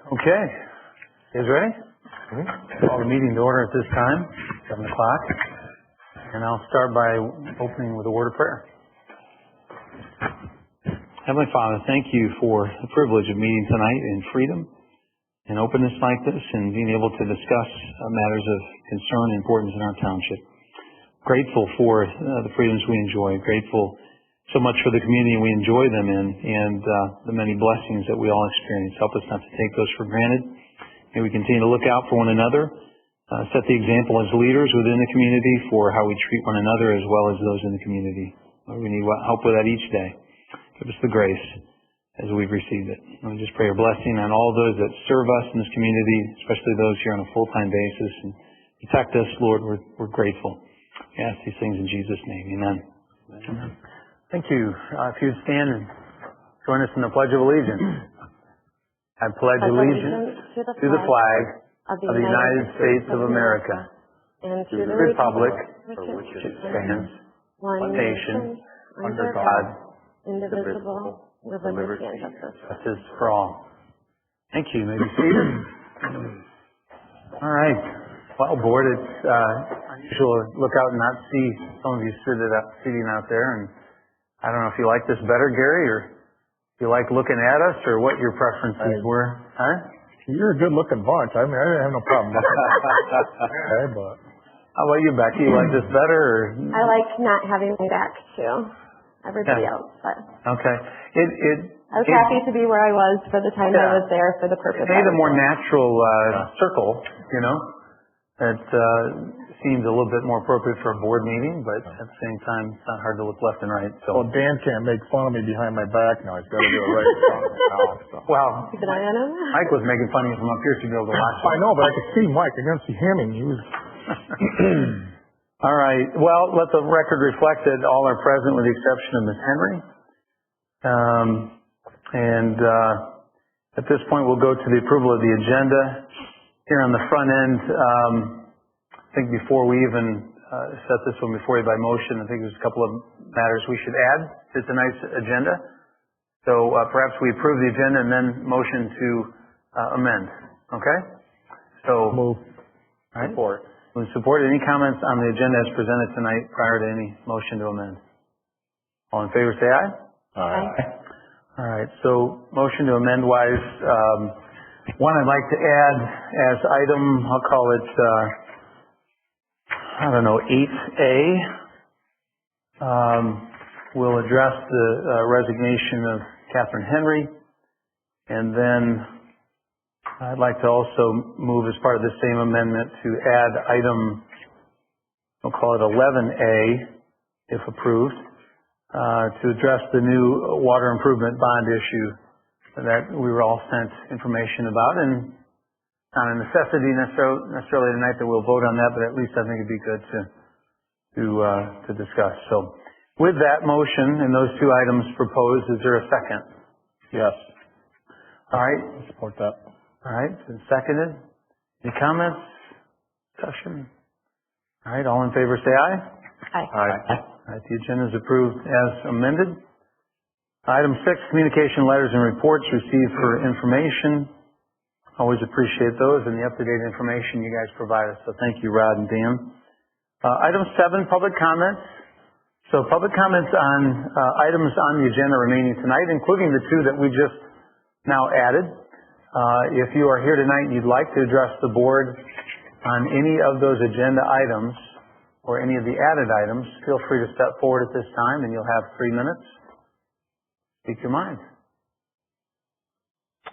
Okay. You guys ready? Call the meeting to order at this time, 7 o'clock. And I'll start by opening with a word of prayer. Heavenly Father, thank you for the privilege of meeting tonight in freedom and openness like this and being able to discuss matters of concern and importance in our township. Grateful for the freedoms we enjoy. Grateful so much for the community we enjoy them in and the many blessings that we all experience. Help us not to take those for granted. May we continue to look out for one another, set the example as leaders within the community for how we treat one another as well as those in the community. We need help with that each day. Give us the grace as we've received it. And we just pray your blessing on all those that serve us in this community, especially those here on a full-time basis. And protect us, Lord. We're grateful. We ask these things in Jesus' name. Amen. Amen. Thank you. If you'd stand and join us in the Pledge of Allegiance. I pledge allegiance to the flag of the United States of America and to the republic for which it stands, one nation, under God, indivisible, with liberty and justice for all. Thank you. You may be seated. All right. Well, board, it's unusual to look out and not see some of you sitting out there. And I don't know if you like this better, Gary, or if you like looking at us, or what your preferences were. Huh? You're a good-looking bunch. I mean, I didn't have no problem. Okay, but how about you, Becky? You like this better? Or? I like not having my back to everybody else. But okay. I was happy to be where I was for the time I was there for the purpose. It made a more natural circle, you know. It seems a little bit more appropriate for a board meeting, but at the same time, it's not hard to look left and right. So. Well, Dan can't make fun of me behind my back now. He's got to do it right in front of me now. So. Well, keep an eye on him. Mike was making fun of you from up here to be able to watch. I know, but I could see Mike. I couldn't see him, and he was. All right. Well, let the record reflect that all are present with the exception of Ms. Henry. At this point, we'll go to the approval of the agenda. Here on the front end, I think before we even set this one before you by motion, I think there's a couple of matters we should add to tonight's agenda. So perhaps we approve the agenda and then motion to amend. Okay? So move. All right. Support. Move support. Any comments on the agenda as presented tonight prior to any motion to amend? All in favor, say aye. Aye. All right. So motion to amend wise. One I'd like to add as item, I'll call it, 8A. We'll address the resignation of Catherine Henry. And then I'd like to also move as part of the same amendment to add item, we'll call it 11A, if approved, to address the new water improvement bond issue that we were all sent information about, and not a necessity necessarily tonight that we'll vote on that, but at least I think it'd be good to discuss. So, with that motion and those two items proposed, is there a second? Yes. All right. I support that. All right. Been seconded. Any comments? Discussion? All right. All in favor, say aye. Aye. Aye. All right. The agenda is approved as amended. Item 6, communication letters and reports received for information. Always appreciate those and the up-to-date information you guys provide us. So thank you, Rod and Dan. Item 7, public comments. So public comments on items on the agenda remaining tonight, including the two that we just now added. If you are here tonight and you'd like to address the board on any of those agenda items or any of the added items, feel free to step forward at this time and you'll have 3 minutes. Speak your mind.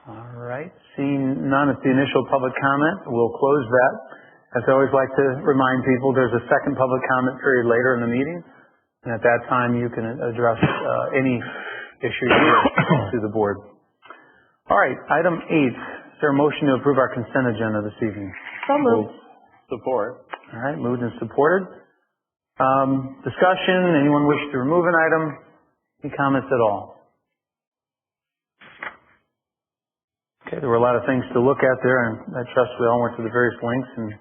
All right. Seeing none at the initial public comment, we'll close that. As I always like to remind people, there's a second public comment period later in the meeting. And at that time, you can address any issues to the board. All right. Item 8. Is there a motion to approve our consent agenda this evening? So moved. Support. All right. Moved and supported. Discussion. Anyone wish to remove an item? Any comments at all? Okay, there were a lot of things to look at there, and I trust we all went to the various links and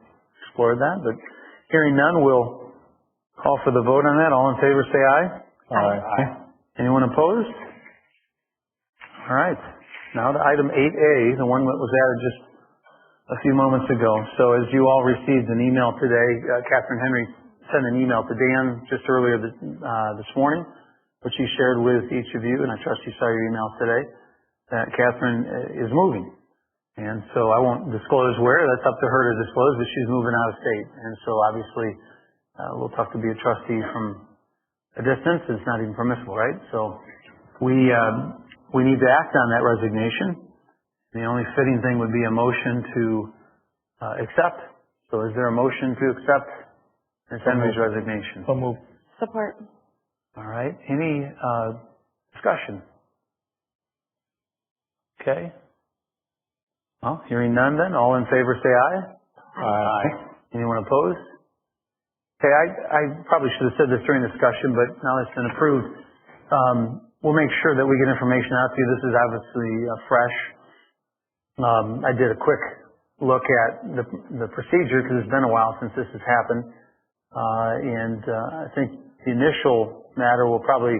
explored that. But hearing none, we'll call for the vote on that. All in favor, say aye. Aye. Anyone opposed? All right. Now to item 8A, the one that was added just a few moments ago. So as you all received an email today, Catherine Henry sent an email to Dan just earlier this morning, which she shared with each of you, and I trust you saw your email today, that Catherine is moving. And so I won't disclose where, that's up to her to disclose, but she's moving out of state. And so obviously, a little tough to be a trustee from a distance. It's not even permissible, right? So we need to act on that resignation. The only fitting thing would be a motion to accept. So is there a motion to accept Ms. Henry's resignation? So move. Support. All right. Any discussion? Okay. Well, hearing none then, all in favor say aye. Aye. Anyone opposed? Okay, I probably should have said this during discussion, but now it's been approved. We'll make sure that we get information out to you. This is obviously fresh. I did a quick look at the procedure because it's been a while since this has happened. I think the initial matter will probably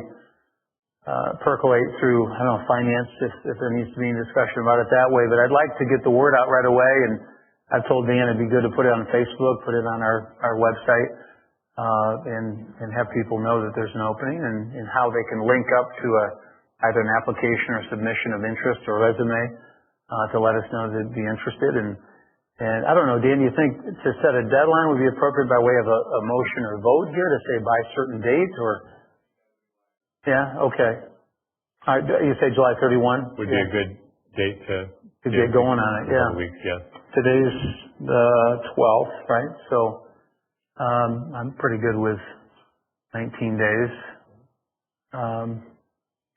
percolate through, I don't know, finance if there needs to be any discussion about it that way. But I'd like to get the word out right away, and I've told Dan it'd be good to put it on Facebook, put it on our website, and have people know that there's an opening and how they can link up to either an application or submission of interest or resume to let us know they'd be interested. And I don't know, Dan, do you think to set a deadline would be appropriate by way of a motion or vote here to say by certain date or? Yeah, okay. All right, you say July 31? Would be a good date to get going on it, yeah. Weeks, yes. Today's the 12th, right? So I'm pretty good with 19 days.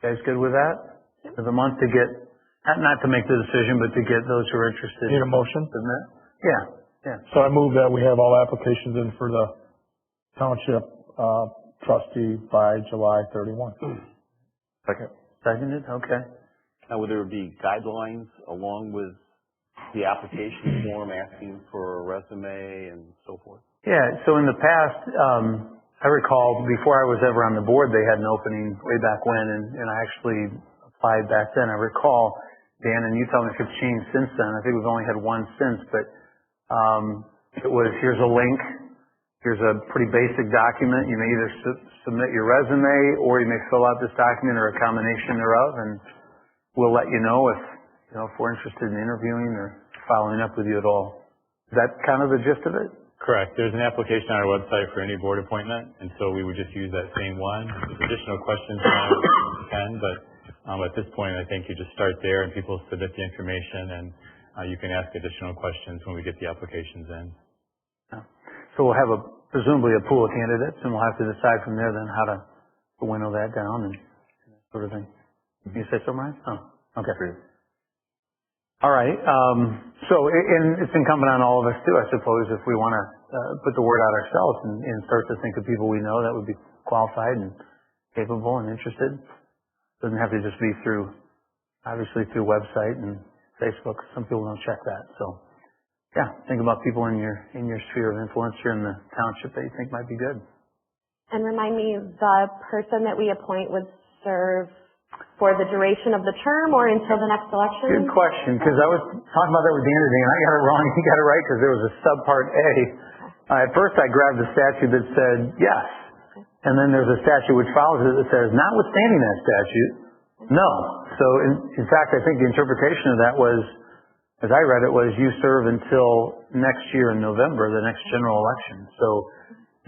Guys good with that? For the month to get, not to make the decision, but to get those who are interested. Need a motion? Submit? Yeah. So I move that we have all applications in for the township trustee by July 31. Second. Seconded? Okay. Now, would there be guidelines along with the application form asking for a resume and so forth? Yeah, so in the past, I recall before I was ever on the board, they had an opening way back when, and I actually applied back then. I recall, Dan, and you tell me if it's changed since then. I think we've only had one since, but it was, here's a link, here's a pretty basic document. You may either submit your resume or you may fill out this document or a combination thereof, and we'll let you know if we're interested in interviewing or following up with you at all. Is that kind of the gist of it? Correct. There's an application on our website for any board appointment, and so we would just use that same one. If additional questions you can, but at this point, I think you just start there and people submit the information, and you can ask additional questions when we get the applications in. So we'll have presumably a pool of candidates, and we'll have to decide from there then how to winnow that down and that sort of thing. You say so, Ryan? Oh, okay. All right. And it's incumbent on all of us too, I suppose, if we want to put the word out ourselves and start to think of people we know that would be qualified and capable and interested. Doesn't have to just be obviously through website and Facebook. Some people don't check that. So, yeah, think about people in your sphere of influence here in the township that you think might be good. And remind me, the person that we appoint would serve for the duration of the term or until the next election? Good question, because I was talking about that with Dan today, and I got it wrong. He got it right because there was a subpart A. At first, I grabbed the statute that said yes, and then there's a statute which follows it that says, notwithstanding that statute, no. So, in fact, I think the interpretation of that was, as I read it, was you serve until next year in November, the next general election. So,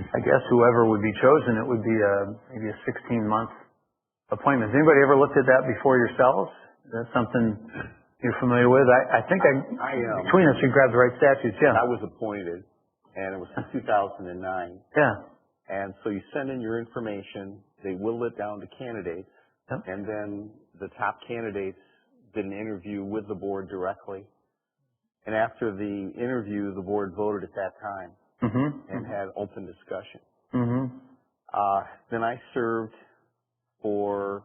I guess whoever would be chosen, it would be maybe a 16-month appointment. Has anybody ever looked at that before yourselves? Is that something you're familiar with? I think between us, we grabbed the right statutes, yeah. I was appointed, and it was in 2009. Yeah. And so you send in your information, they whittle it down to candidates, Yep. and then the top candidates did an interview with the board directly. And after the interview, the board voted at that time and had open discussion. Then I served for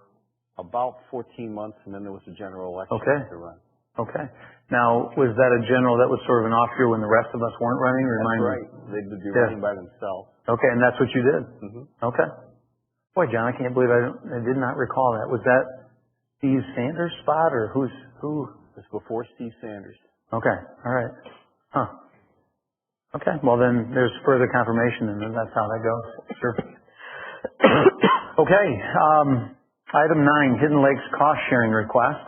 about 14 months, and then there was a general election to run. Okay. Now, was that a general that was sort of an off year when the rest of us weren't running? That's right. They would be running by themselves. Okay, and that's what you did? Okay. Boy, John, I can't believe I did not recall that. Was that Steve Sanders spot, or who? It's before Steve Sanders. Okay, all right. Huh. Okay, well then there's further confirmation, and then that's how that goes. Sure. Okay, item 9, Hidden Lakes cost sharing request.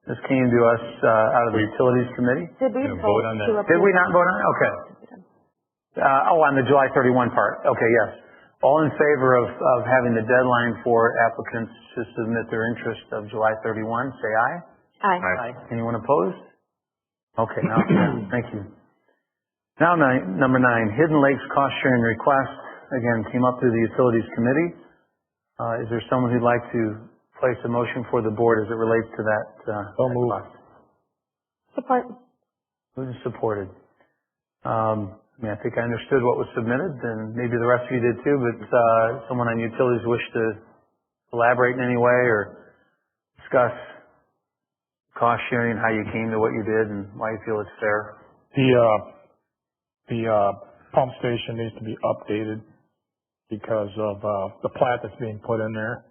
This came to us out of the Utilities Committee. Did we vote on that? Did we not vote on it? Okay. On the July 31 part. Okay, yes. All in favor of having the deadline for applicants to submit their interest of July 31, say aye. Aye. Anyone opposed? Okay, now, thank you. Now, number 9, Hidden Lakes cost sharing request. Again, came up through the Utilities Committee. Is there someone who'd like to place a motion for the board as it relates to that? So moved. Support. Who's supported? I think I understood what was submitted, and maybe the rest of you did too, but someone on Utilities wish to elaborate in any way or discuss cost sharing, how you came to what you did, and why you feel it's fair? The pump station needs to be updated because of the plat that's being put in there.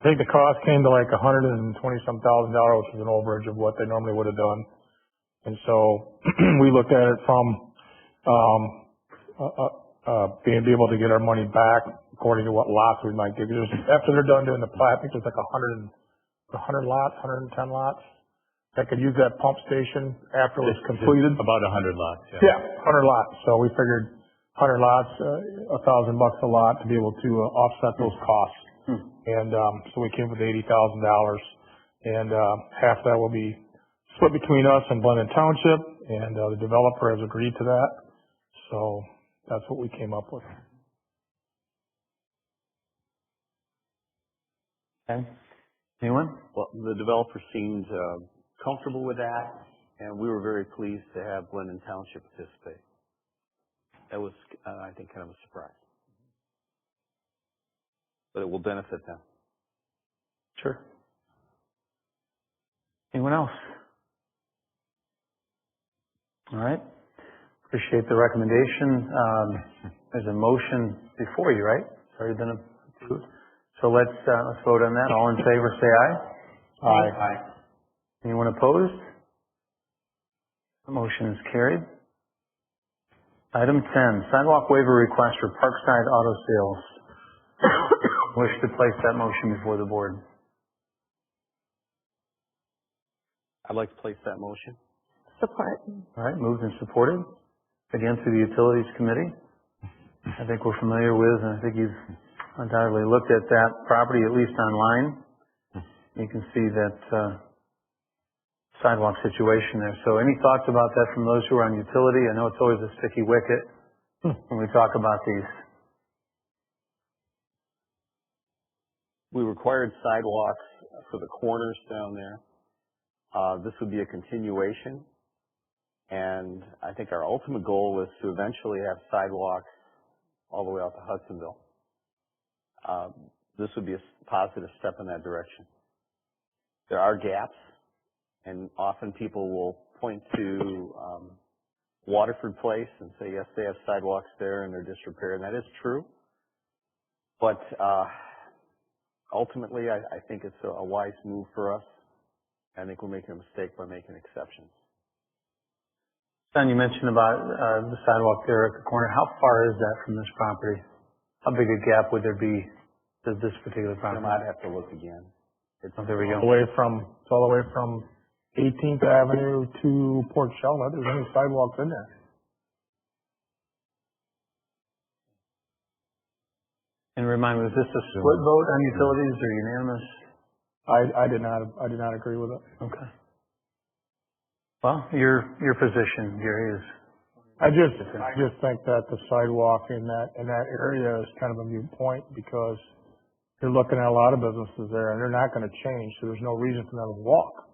I think the cost came to like $120,000, which is an overage of what they normally would have done. And so we looked at it from being able to get our money back according to what lots we might give you. After they're done doing the plat, I think there's like 100 lots, 110 lots that could use that pump station after it was completed. About 100 lots, yeah. Yeah, 100 lots. So we figured 100 lots, $1,000 a lot to be able to offset those costs. And so we came with $80,000, and half that will be split between us and Georgetown Township, and the developer has agreed to that. So that's what we came up with. Okay. Anyone? Well, the developer seemed comfortable with that, and we were very pleased to have Georgetown Township participate. That was, I think, kind of a surprise. But it will benefit them. Sure. Anyone else? All right. Appreciate the recommendation. There's a motion before you, right? It's already been approved. So let's vote on that. All in favor, say aye. Aye. Anyone opposed? The motion is carried. Item 10, sidewalk waiver request for Parkside Auto Sales. Wish to place that motion before the board. I'd like to place that motion. Support. All right, moved and supported. Again, through the Utilities Committee. I think we're familiar with, and I think you've undoubtedly looked at that property, at least online. You can see that sidewalk situation there. So any thoughts about that from those who are on utility? I know it's always a sticky wicket when we talk about these. We required sidewalks for the corners down there. This would be a continuation. And I think our ultimate goal is to eventually have sidewalks all the way out to Hudsonville. This would be a positive step in that direction. There are gaps, and often people will point to Waterford Place and say, yes, they have sidewalks there in their disrepair, and that is true. But ultimately, I think it's a wise move for us. I think we're making a mistake by making exceptions. Don, you mentioned about the sidewalk there at the corner. How far is that from this property? How big a gap would there be to this particular property? I'd have to look again. There we go. It's all the way from 18th Avenue to Port Charlotte. There's any sidewalks in there. And remind me, was this a split vote on utilities or unanimous? I did not agree with it. Okay. Well, your position, Gary, is. I just think that the sidewalk in that area is kind of a moot point because you're looking at a lot of businesses there and they're not going to change, so there's no reason for them to walk.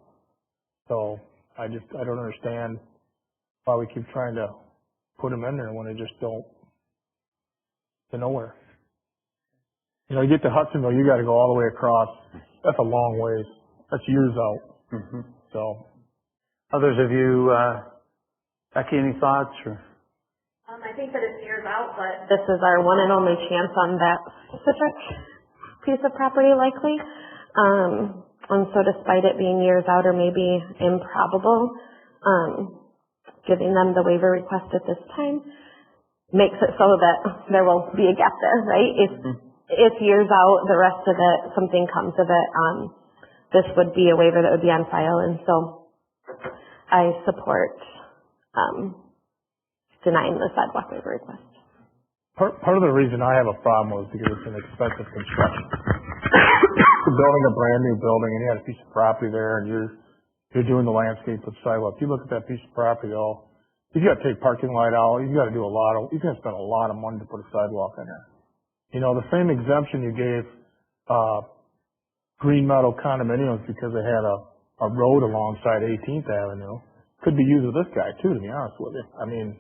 So I don't understand why we keep trying to put them in there when they just don't to nowhere. You know, you get to Hudsonville, you got to go all the way across. That's a long ways. That's years out. Mm-hmm. So, others of you, Becky, any thoughts? Or? I think that it's years out, but this is our one and only chance on that specific piece of property, likely. And so despite it being years out or maybe improbable, giving them the waiver request at this time makes it so that there will be a gap there, right? If years out, the rest of it, something comes of it, this would be a waiver that would be on file. And so I support denying the sidewalk waiver request. Part of the reason I have a problem was because it's an expensive construction. You're building a brand new building and you had a piece of property there and you're doing the landscape with sidewalk. You look at that piece of property, you got to take parking lot out. You got to do you're going to spend a lot of money to put a sidewalk in there. You know, the same exemption you gave Green Meadow condominiums because they had a road alongside 18th Avenue could be used with this guy too, to be honest with you. I mean,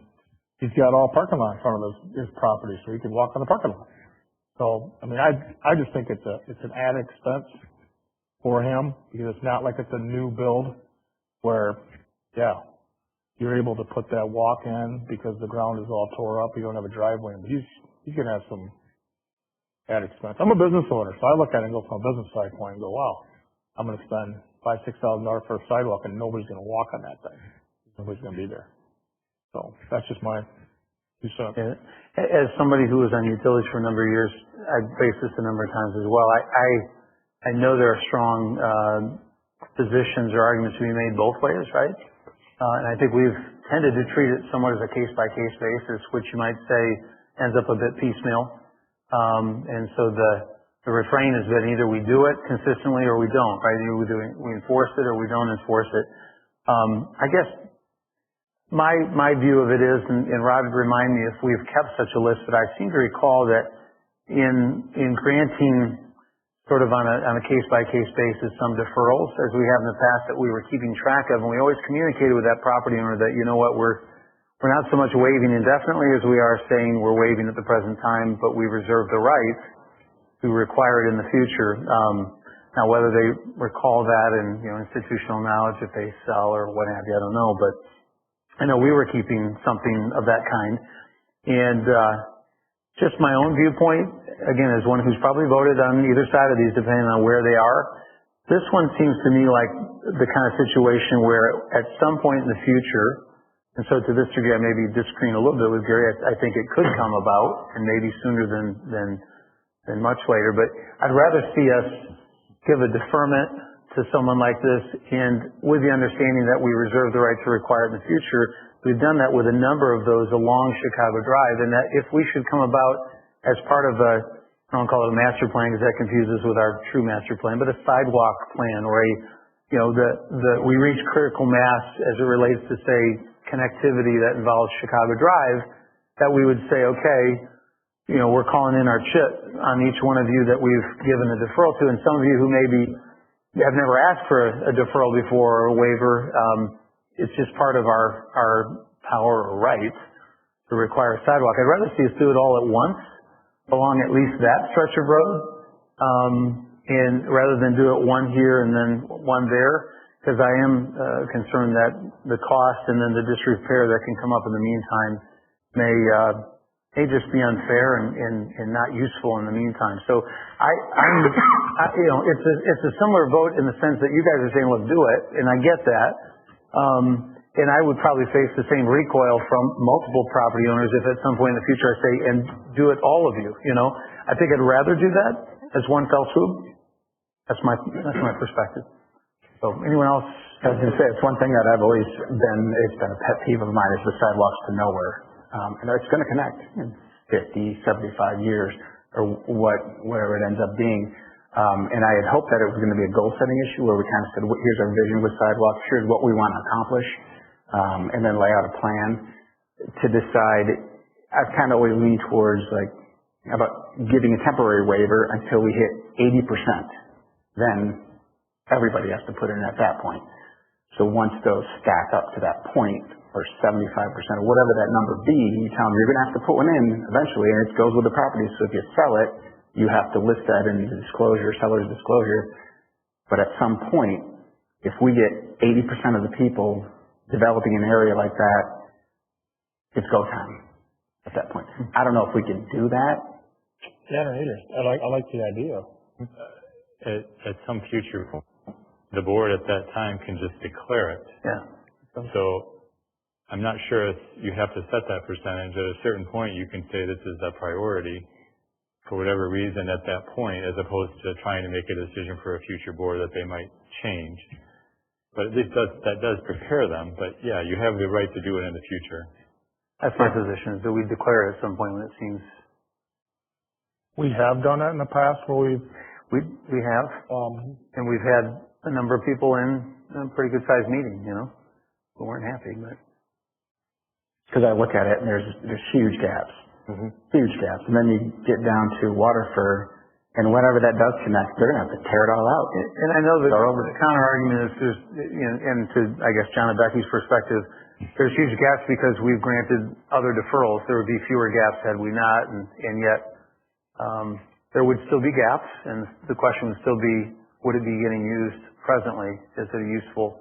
he's got all parking lot in front of his property, so he can walk on the parking lot. So, I mean, I just think it's an added expense for him because it's not like it's a new build where, yeah, you're able to put that walk in because the ground is all tore up. You don't have a driveway, but he's going to have some added expense. I'm a business owner, so I look at it and go from a business standpoint and go, wow, I'm going to spend $5,000-$6,000 for a sidewalk and nobody's going to walk on that thing. Nobody's going to be there. So that's just my 2 cents. Yeah. As somebody who was on utilities for a number of years, I've faced this a number of times as well. I know there are strong positions or arguments to be made both ways, right? And I think we've tended to treat it somewhat as a case-by-case basis, which you might say ends up a bit piecemeal. And so the refrain has been either we do it consistently or we don't, right? Either we enforce it or we don't enforce it. I guess my view of it is, and Rod would remind me if we've kept such a list, but I seem to recall that in granting sort of on a case-by-case basis some deferrals, as we have in the past, that we were keeping track of, and we always communicated with that property owner that, you know what, we're not so much waiving indefinitely as we are saying we're waiving at the present time, but we reserve the right to require it in the future. Now, whether they recall that in, institutional knowledge, if they sell or what have you, I don't know, but I know we were keeping something of that kind. And just my own viewpoint, again, as one who's probably voted on either side of these, depending on where they are, this one seems to me like the kind of situation where at some point in the future, and so to this degree I may be disagreeing a little bit with Gary, I think it could come about, and maybe sooner than much later, but I'd rather see us give a deferment to someone like this, and with the understanding that we reserve the right to require it in the future. We've done that with a number of those along Chicago Drive, and that if we should come about as part of I don't call it a master plan because that confuses with our true master plan, but a sidewalk plan or we reach critical mass as it relates to, say, connectivity that involves Chicago Drive, that we would say, okay, we're calling in our chit on each one of you that we've given a deferral to, and some of you who maybe have never asked for a deferral before or a waiver, it's just part of our power or right to require a sidewalk. I'd rather see us do it all at once along at least that stretch of road, and rather than do it one here and then one there, because I am concerned that the cost and then the disrepair that can come up in the meantime may just be unfair and not useful in the meantime. So it's a similar vote in the sense that you guys are saying, look, do it, and I get that. And I would probably face the same recoil from multiple property owners if at some point in the future I say, and do it all of you, I think I'd rather do that as one fell swoop. That's my perspective. So anyone else? I was going to say, it's one thing that I've always it's been a pet peeve of mine is the sidewalks to nowhere. And it's going to connect in 50, 75 years or whatever it ends up being. And I had hoped that it was going to be a goal-setting issue where we kind of said, here's our vision with sidewalks, here's what we want to accomplish, and then lay out a plan to decide. I've kind of always leaned towards about giving a temporary waiver until we hit 80%. Then everybody has to put in at that point. So once those stack up to that point, or 75% or whatever that number be, you tell them you're going to have to put one in eventually, and it goes with the property. So if you sell it, you have to list that in the disclosure, seller's disclosure. But at some point, if we get 80% of the people developing an area like that, it's go time at that point. I don't know if we can do that. Yeah, I don't either. I like the idea. At some future the board at that time can just declare it. Yeah. So I'm not sure if you have to set that percentage. At a certain point, you can say this is a priority for whatever reason at that point, as opposed to trying to make a decision for a future board that they might change. But at least that does prepare them. But yeah, you have the right to do it in the future. That's my position, is that we declare it at some point when it seems. We have done that in the past where We have, and we've had a number of people in a pretty good sized meeting, who weren't happy, but. Because I look at it and there's huge gaps. Huge gaps. And then you get down to Waterford, and whenever that does connect, they're going to have to tear it all out. And I know that the counter argument is there's, and to, I guess, John and Becky's perspective, there's huge gaps because we've granted other deferrals. There would be fewer gaps had we not, and yet, there would still be gaps, and the question would still be, would it be getting used presently? Is it a useful,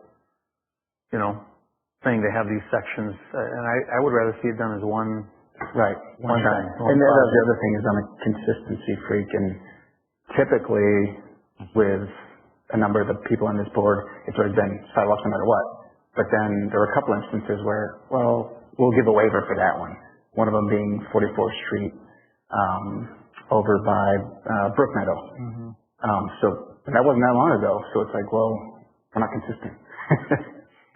thing to have these sections? And I would rather see it done as one Right. One time. And the other thing is I'm a consistency freak, and typically with a number of the people on this board, it's always been sidewalks no matter what. But then there were a couple instances where, well, we'll give a waiver for that one. One of them being 44th Street, over by Brook Meadow. So that wasn't that long ago. So it's like, well, we're not consistent.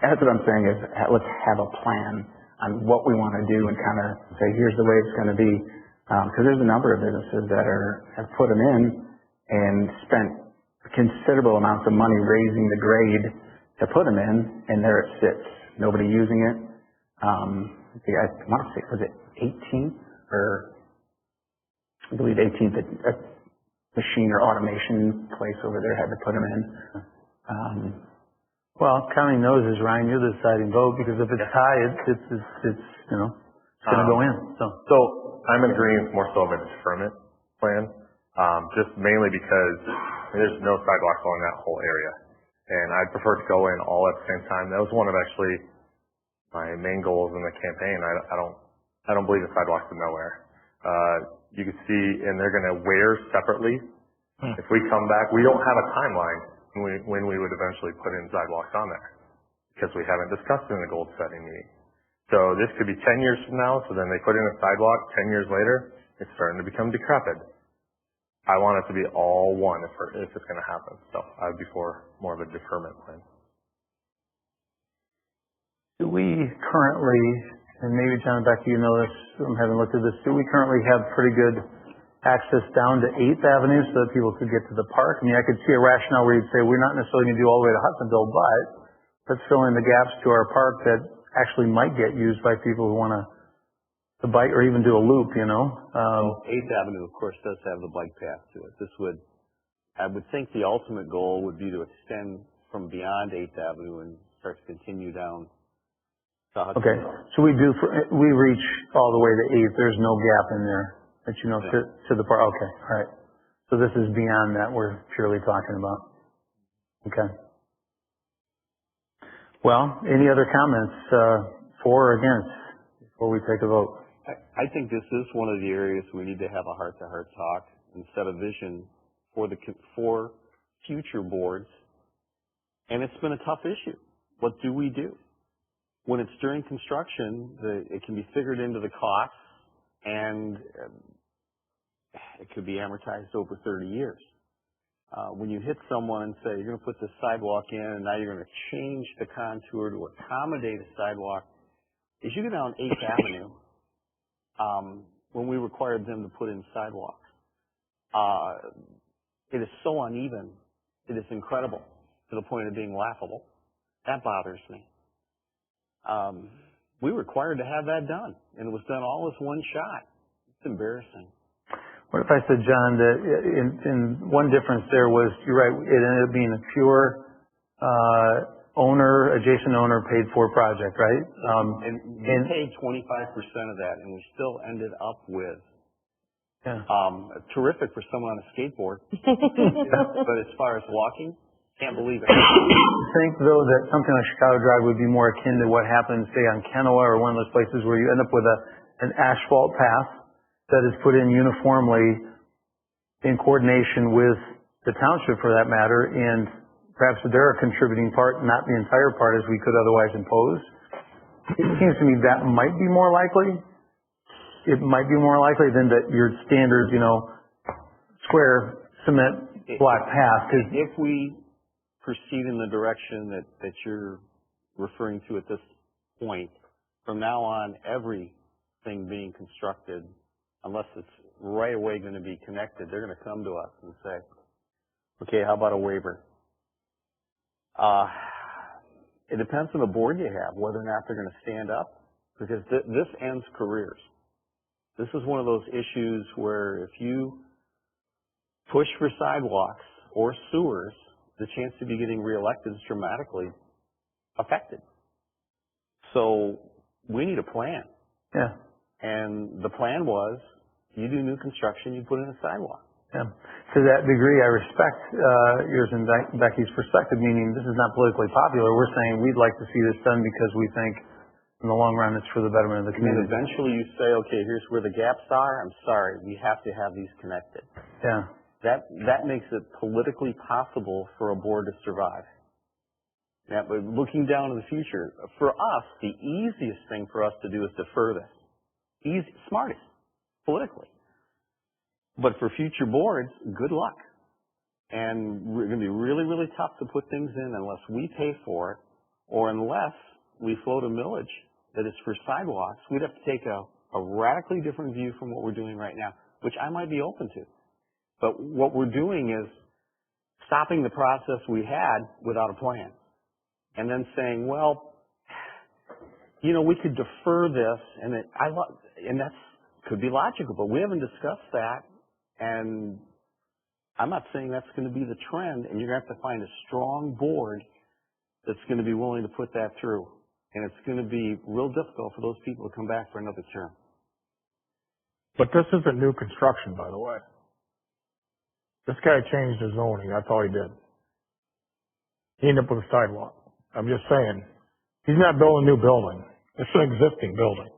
That's what I'm saying is let's have a plan on what we want to do and kind of say, here's the way it's going to be. Because there's a number of businesses that have put them in and spent considerable amounts of money raising the grade to put them in, and there it sits. Nobody using it. I want to say, was it 18th or I believe 18th, a machine or automation place over there had to put them in. Well, counting noses, Ryan, you're the deciding vote, because if it's high, it's going to go in. So I'm agreeing more so of a deferment plan, just mainly because there's no sidewalks along that whole area, and I'd prefer to go in all at the same time. That was one of actually my main goals in the campaign. I don't believe in sidewalks to nowhere. You can see, and they're going to wear separately. If we come back, we don't have a timeline when we would eventually put in sidewalks on there, because we haven't discussed it in the goal setting meeting. So this could be 10 years from now, so then they put in a sidewalk, 10 years later, it's starting to become decrepit. I want it to be all one if it's going to happen. So I would be for more of a deferment plan. Do we currently, and maybe John and Becky, you know this, I'm having looked at this, do we currently have pretty good access down to 8th Avenue so that people could get to the park? I mean, I could see a rationale where you'd say we're not necessarily going to do all the way to Hudsonville, but let's fill in the gaps to our park that actually might get used by people who want to bike or even do a loop, 8th Avenue, of course, does have the bike path to it. I would think the ultimate goal would be to extend from beyond 8th Avenue and start to continue down to Hudsonville. Okay, so we reach all the way to 8th. There's no gap in there. That to the park. Okay, all right. So this is beyond that we're purely talking about. Okay. Well, any other comments for or against before we take a vote? I think this is one of the areas we need to have a heart-to-heart talk and set a vision for future boards. And it's been a tough issue. What do we do? When it's during construction, it can be figured into the costs, and it could be amortized over 30 years. When you hit someone and say, you're going to put this sidewalk in, and now you're going to change the contour to accommodate a sidewalk, as you go down 8th Avenue, when we required them to put in sidewalks, it is so uneven, it is incredible, to the point of being laughable. That bothers me. We were required to have that done, and it was done all as one shot. It's embarrassing. What if I said, John, that in one difference there was, you're right, it ended up being a pure adjacent owner paid for project, right? And we paid 25% of that, and we still ended up with terrific for someone on a skateboard. But as far as walking, can't believe it. I think, though, that something like Chicago Drive would be more akin to what happens, say, on Kenowa or one of those places where you end up with an asphalt path that is put in uniformly in coordination with the township, for that matter, and perhaps they're a contributing part, not the entire part as we could otherwise impose. It seems to me that might be more likely. It might be more likely than that your standard, square cement block path. If we proceed in the direction that you're referring to at this point, from now on, everything being constructed, unless it's right away going to be connected, they're going to come to us and say, okay, how about a waiver? It depends on the board you have, whether or not they're going to stand up, because this ends careers. This is one of those issues where if you push for sidewalks or sewers, the chance of you getting reelected is dramatically affected. So we need a plan. Yeah. And the plan was, you do new construction, you put in a sidewalk. Yeah. To that degree, I respect yours and Becky's perspective, meaning this is not politically popular. We're saying we'd like to see this done because we think in the long run it's for the betterment of the community. And eventually you say, okay, here's where the gaps are. I'm sorry, we have to have these connected. Yeah. That makes it politically possible for a board to survive. Now, but looking down in the future, for us, the easiest thing for us to do is defer this. Smartest, politically. But for future boards, good luck. And we're going to be really, really tough to put things in unless we pay for it, or unless we float a millage that is for sidewalks. We'd have to take a radically different view from what we're doing right now, which I might be open to. But what we're doing is stopping the process we had without a plan. And then saying, well, we could defer this, and that could be logical, but we haven't discussed that. And I'm not saying that's going to be the trend, and you're going to have to find a strong board that's going to be willing to put that through. And it's going to be real difficult for those people to come back for another term. But this isn't new construction, by the way. This guy changed his zoning. That's all he did. He ended up with a sidewalk. I'm just saying, he's not building a new building. It's an existing building.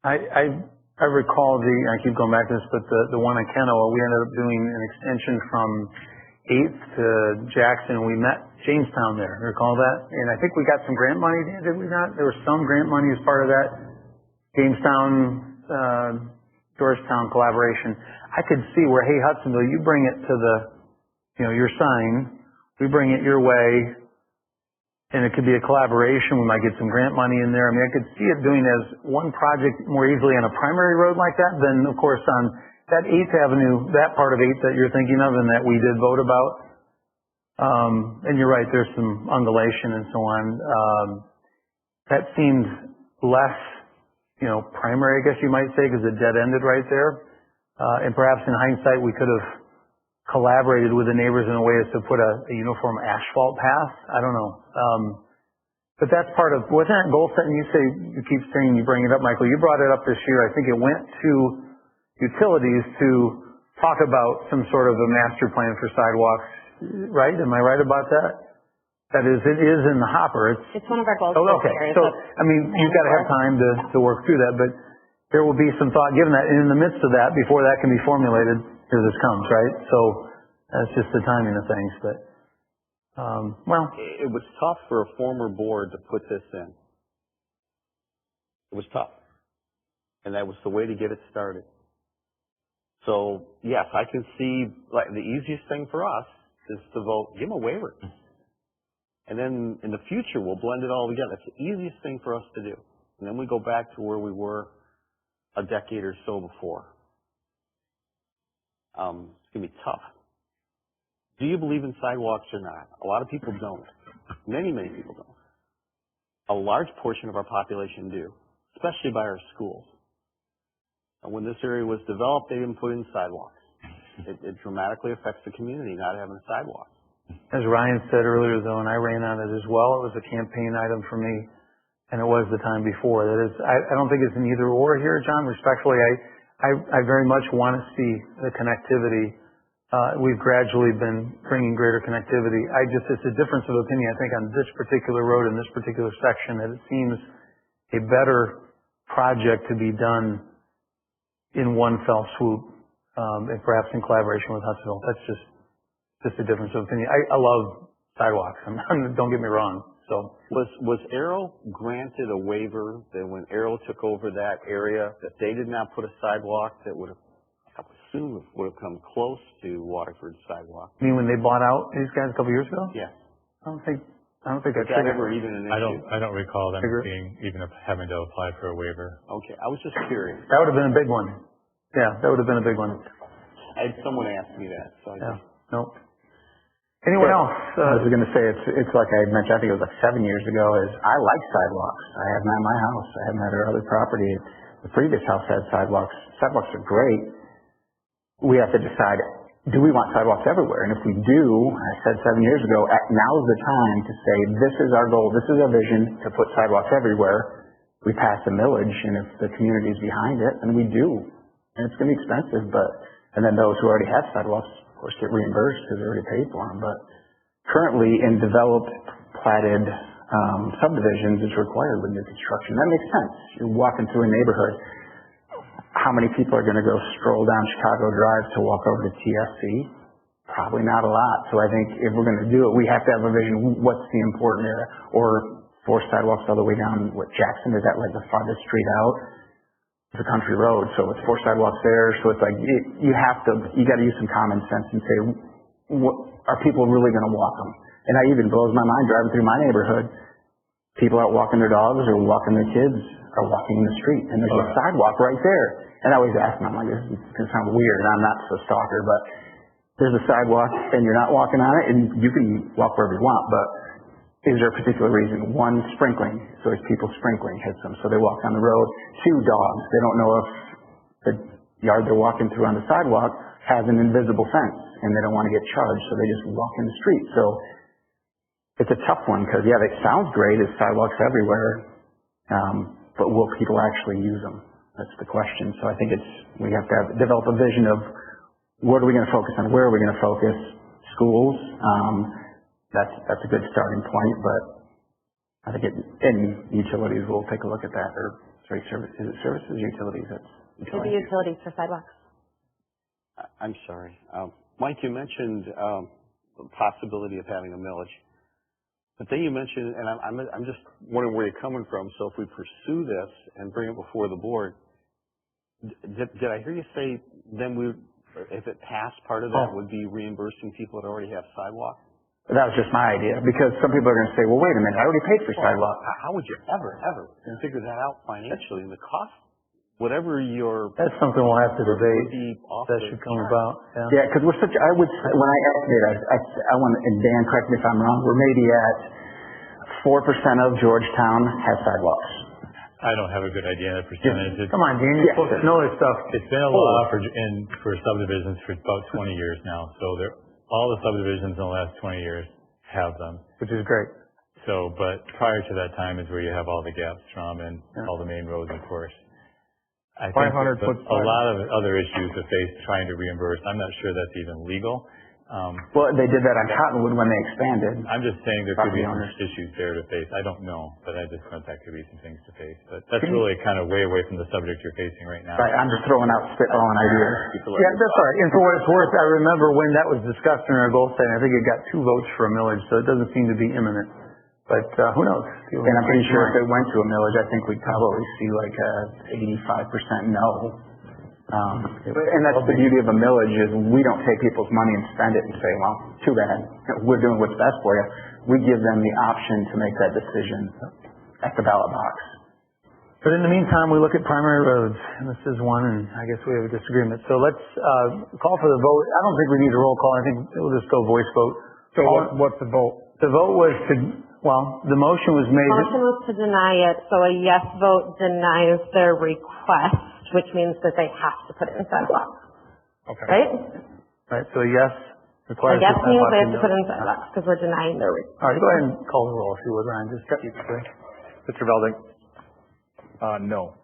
I recall I keep going back to this, but the one in Kenowa, we ended up doing an extension from 8th to Jackson. We met Jamestown there. Recall that? And I think we got some grant money, did we not? There was some grant money as part of that Jamestown, Georgetown collaboration. I could see where, hey, Hudsonville, you bring it to your sign, we bring it your way, and it could be a collaboration. We might get some grant money in there. I mean, I could see it doing as one project more easily on a primary road like that than, of course, on that 8th Avenue, that part of 8th that you're thinking of and that we did vote about. And you're right, there's some undulation and so on. That seemed less, primary, I guess you might say, because it dead-ended right there. And perhaps in hindsight, we could have collaborated with the neighbors in a way as to put a uniform asphalt path. I don't know. But that's part of, wasn't that goal setting? You keep saying, you bring it up, Michael. You brought it up this year. I think it went to utilities to talk about some sort of a master plan for sidewalks, right? Am I right about that? That is, it is in the hopper. It's one of our goals. Okay. So, you've got to have time to work through that, but there will be some thought given that. And in the midst of that, before that can be formulated, here this comes, right? So that's just the timing of things. But, it was tough for a former board to put this in. It was tough. And that was the way to get it started. So, yes, I can see, the easiest thing for us is to vote, give them a waiver. And then in the future, we'll blend it all together. That's the easiest thing for us to do. And then we go back to where we were a decade or so before. It's going to be tough. Do you believe in sidewalks or not? A lot of people don't. Many, many people don't. A large portion of our population do, especially by our schools. And when this area was developed, they didn't put in sidewalks. It dramatically affects the community not having sidewalks. As Ryan said earlier, though, and I ran on it as well, it was a campaign item for me, and it was the time before. That is, I don't think it's an either or here, John. Respectfully, I very much want to see the connectivity. We've gradually been bringing greater connectivity. It's a difference of opinion, I think, on this particular road and this particular section, that it seems a better project to be done in one fell swoop, and perhaps in collaboration with Hudsonville. That's just just a difference of opinion. I love sidewalks. Don't get me wrong. So Was Arrow granted a waiver that when Arrow took over that area, that they did not put a sidewalk that would have, I would assume, would have come close to Waterford's sidewalk? you mean when they bought out these guys a couple years ago? Yeah. I don't think that's Was that ever even an issue? I don't recall them having to apply for a waiver. Okay, I was just curious. That would have been a big one. Yeah, that would have been a big one. I had someone ask me that, so I Yeah. just... No. Anyone else? I was going to say, it's like I mentioned, I think it was like 7 years ago, is I like sidewalks. I have them at my house. I have them at our other property. The previous house had sidewalks. Sidewalks are great. We have to decide, do we want sidewalks everywhere? And if we do, I said 7 years ago, now's the time to say, this is our goal, this is our vision, to put sidewalks everywhere. We pass a millage, and if the community's behind it, then we do. And it's going to be expensive, and then those who already have sidewalks, of course, get reimbursed because they already paid for them. But currently, in developed, platted subdivisions, it's required with new construction. That makes sense. You're walking through a neighborhood. How many people are going to go stroll down Chicago Drive to walk over to TSC? Probably not a lot. So I think if we're going to do it, we have to have a vision. What's the important area? Or 4 sidewalks all the way down, Jackson, is that like the farthest street out? It's a country road, so it's 4 sidewalks there. So it's like you got to use some common sense and say, are people really going to walk them? And that even blows my mind driving through my neighborhood. People out walking their dogs or walking their kids are walking in the street, and there's a sidewalk right there. And I always ask them, I'm like, this is going to sound weird, and I'm not a stalker, but there's a sidewalk, and you're not walking on it, and you can walk wherever you want, but is there a particular reason? 1, sprinkling. So it's people sprinkling hits them, so they walk on the road. 2, dogs. They don't know if the yard they're walking through on the sidewalk has an invisible fence, and they don't want to get charged, so they just walk in the street. So it's a tough one, because, yeah, it sounds great, there's sidewalks everywhere, but will people actually use them? That's the question. So I think we have to develop a vision of what are we going to focus on, where are we going to focus, schools, that's a good starting point, but I think in utilities, we'll take a look at that. Or, sorry, is it services, utilities? That's Maybe utilities for sidewalks. I'm sorry. Mike, you mentioned the possibility of having a millage. But then you mentioned, and I'm just wondering where you're coming from, so if we pursue this and bring it before the board, did I hear you say then if it passed, part of that would be reimbursing people that already have sidewalks? That was just my idea, because some people are going to say, well, wait a minute, I already paid for sidewalk. How would you ever figure that out financially? And the cost, whatever your... That's something we'll have to debate. That should come about. Yeah, because when I estimate, I want, and Dan, correct me if I'm wrong, we're maybe at 4% of Georgetown has sidewalks. I don't have a good idea of the percentage. Come on, Dan, you're supposed to know this stuff. It's been a law for subdivisions for about 20 years now, so all the subdivisions in the last 20 years have them. Which is great. So, but prior to that time is where you have all the gaps from and all the main roads, of course. I think a lot of other issues to face trying to reimburse. I'm not sure that's even legal. Well, they did that on Cottonwood when they expanded. I'm just saying there could be some issues there to face. I don't know, but I just thought that could be some things to face. But that's really kind of way away from the subject you're facing right now. Right, I'm just throwing out spitballing ideas. Yeah, that's right. And for what it's worth, I remember when that was discussed in our goal setting, I think it got 2 votes for a millage, so it doesn't seem to be imminent. But who knows? And I'm pretty sure if it went to a millage, I think we'd probably see like a 85% no. And that's the beauty of a millage is we don't take people's money and spend it and say, well, too bad. We're doing what's best for you. We give them the option to make that decision at the ballot box. But in the meantime, we look at primary roads, and this is one, and I guess we have a disagreement. So let's call for the vote. I don't think we need a roll call. I think we'll just go voice vote. So what's the vote? The vote was the motion was made. The motion was to deny it, so a yes vote denies their request, which means that they have to put it in sidewalks. Okay. Right? Right, so yes requires. A yes means they have to put it in sidewalks because we're denying their request. All right, go ahead and call the roll if you would, Ryan. Just keep it clear. Mr. Velding? No.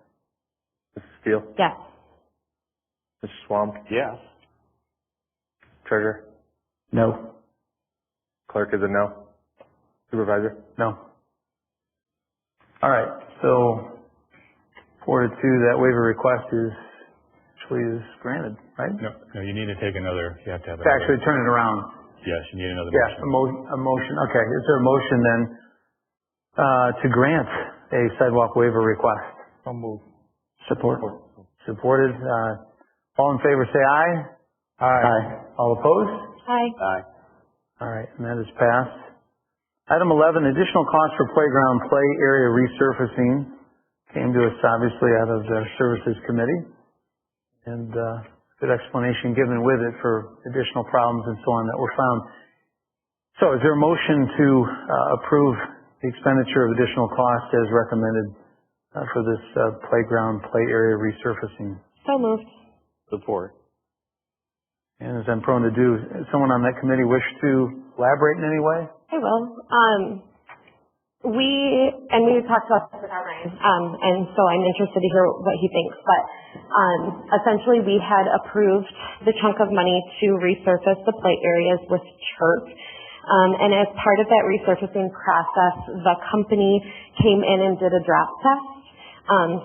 Mrs. Steele? Yes. Mr. Swam? Yes. Treasurer? No. Clerk is a no. Supervisor? No. All right, so 4-2, that waiver request is granted, right? No, you need to take another, you have to have To actually turn it around. Yes, you need another Yeah, motion. a motion, okay. Is there a motion then, to grant a sidewalk waiver request? I'll move. Support. Supported, all in favor say aye. Aye. All opposed? Hi. Aye. All right, and that is passed. Item 11, additional cost for playground play area resurfacing came to us obviously out of the services committee. And, good explanation given with it for additional problems and so on that were found. So is there a motion to approve the expenditure of additional cost as recommended for this playground play area resurfacing? So moved. Support. And as I'm prone to do, does someone on that committee wish to elaborate in any way? I will. We talked about this with our Ryan, and so I'm interested to hear what he thinks. But essentially, we had approved the chunk of money to resurface the play areas with turf. And as part of that resurfacing process, the company came in and did a drop test.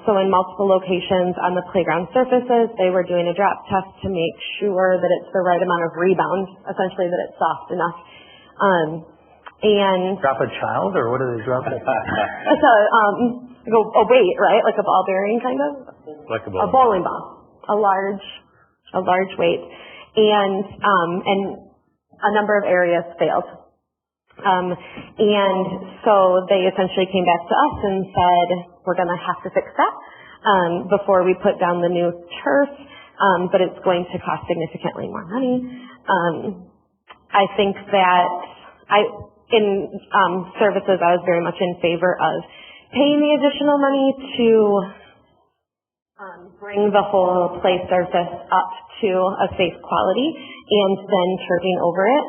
So in multiple locations on the playground surfaces, they were doing a drop test to make sure that it's the right amount of rebound, essentially that it's soft enough. And Drop a child, or what do they drop? it's a weight, right? Like a ball bearing kind of? Like a bowling ball. A large weight. And a number of areas failed. And so they essentially came back to us and said, we're going to have to fix that before we put down the new turf, but it's going to cost significantly more money. I think that in services, I was very much in favor of paying the additional money to bring the whole play surface up to a safe quality and then turfing over it,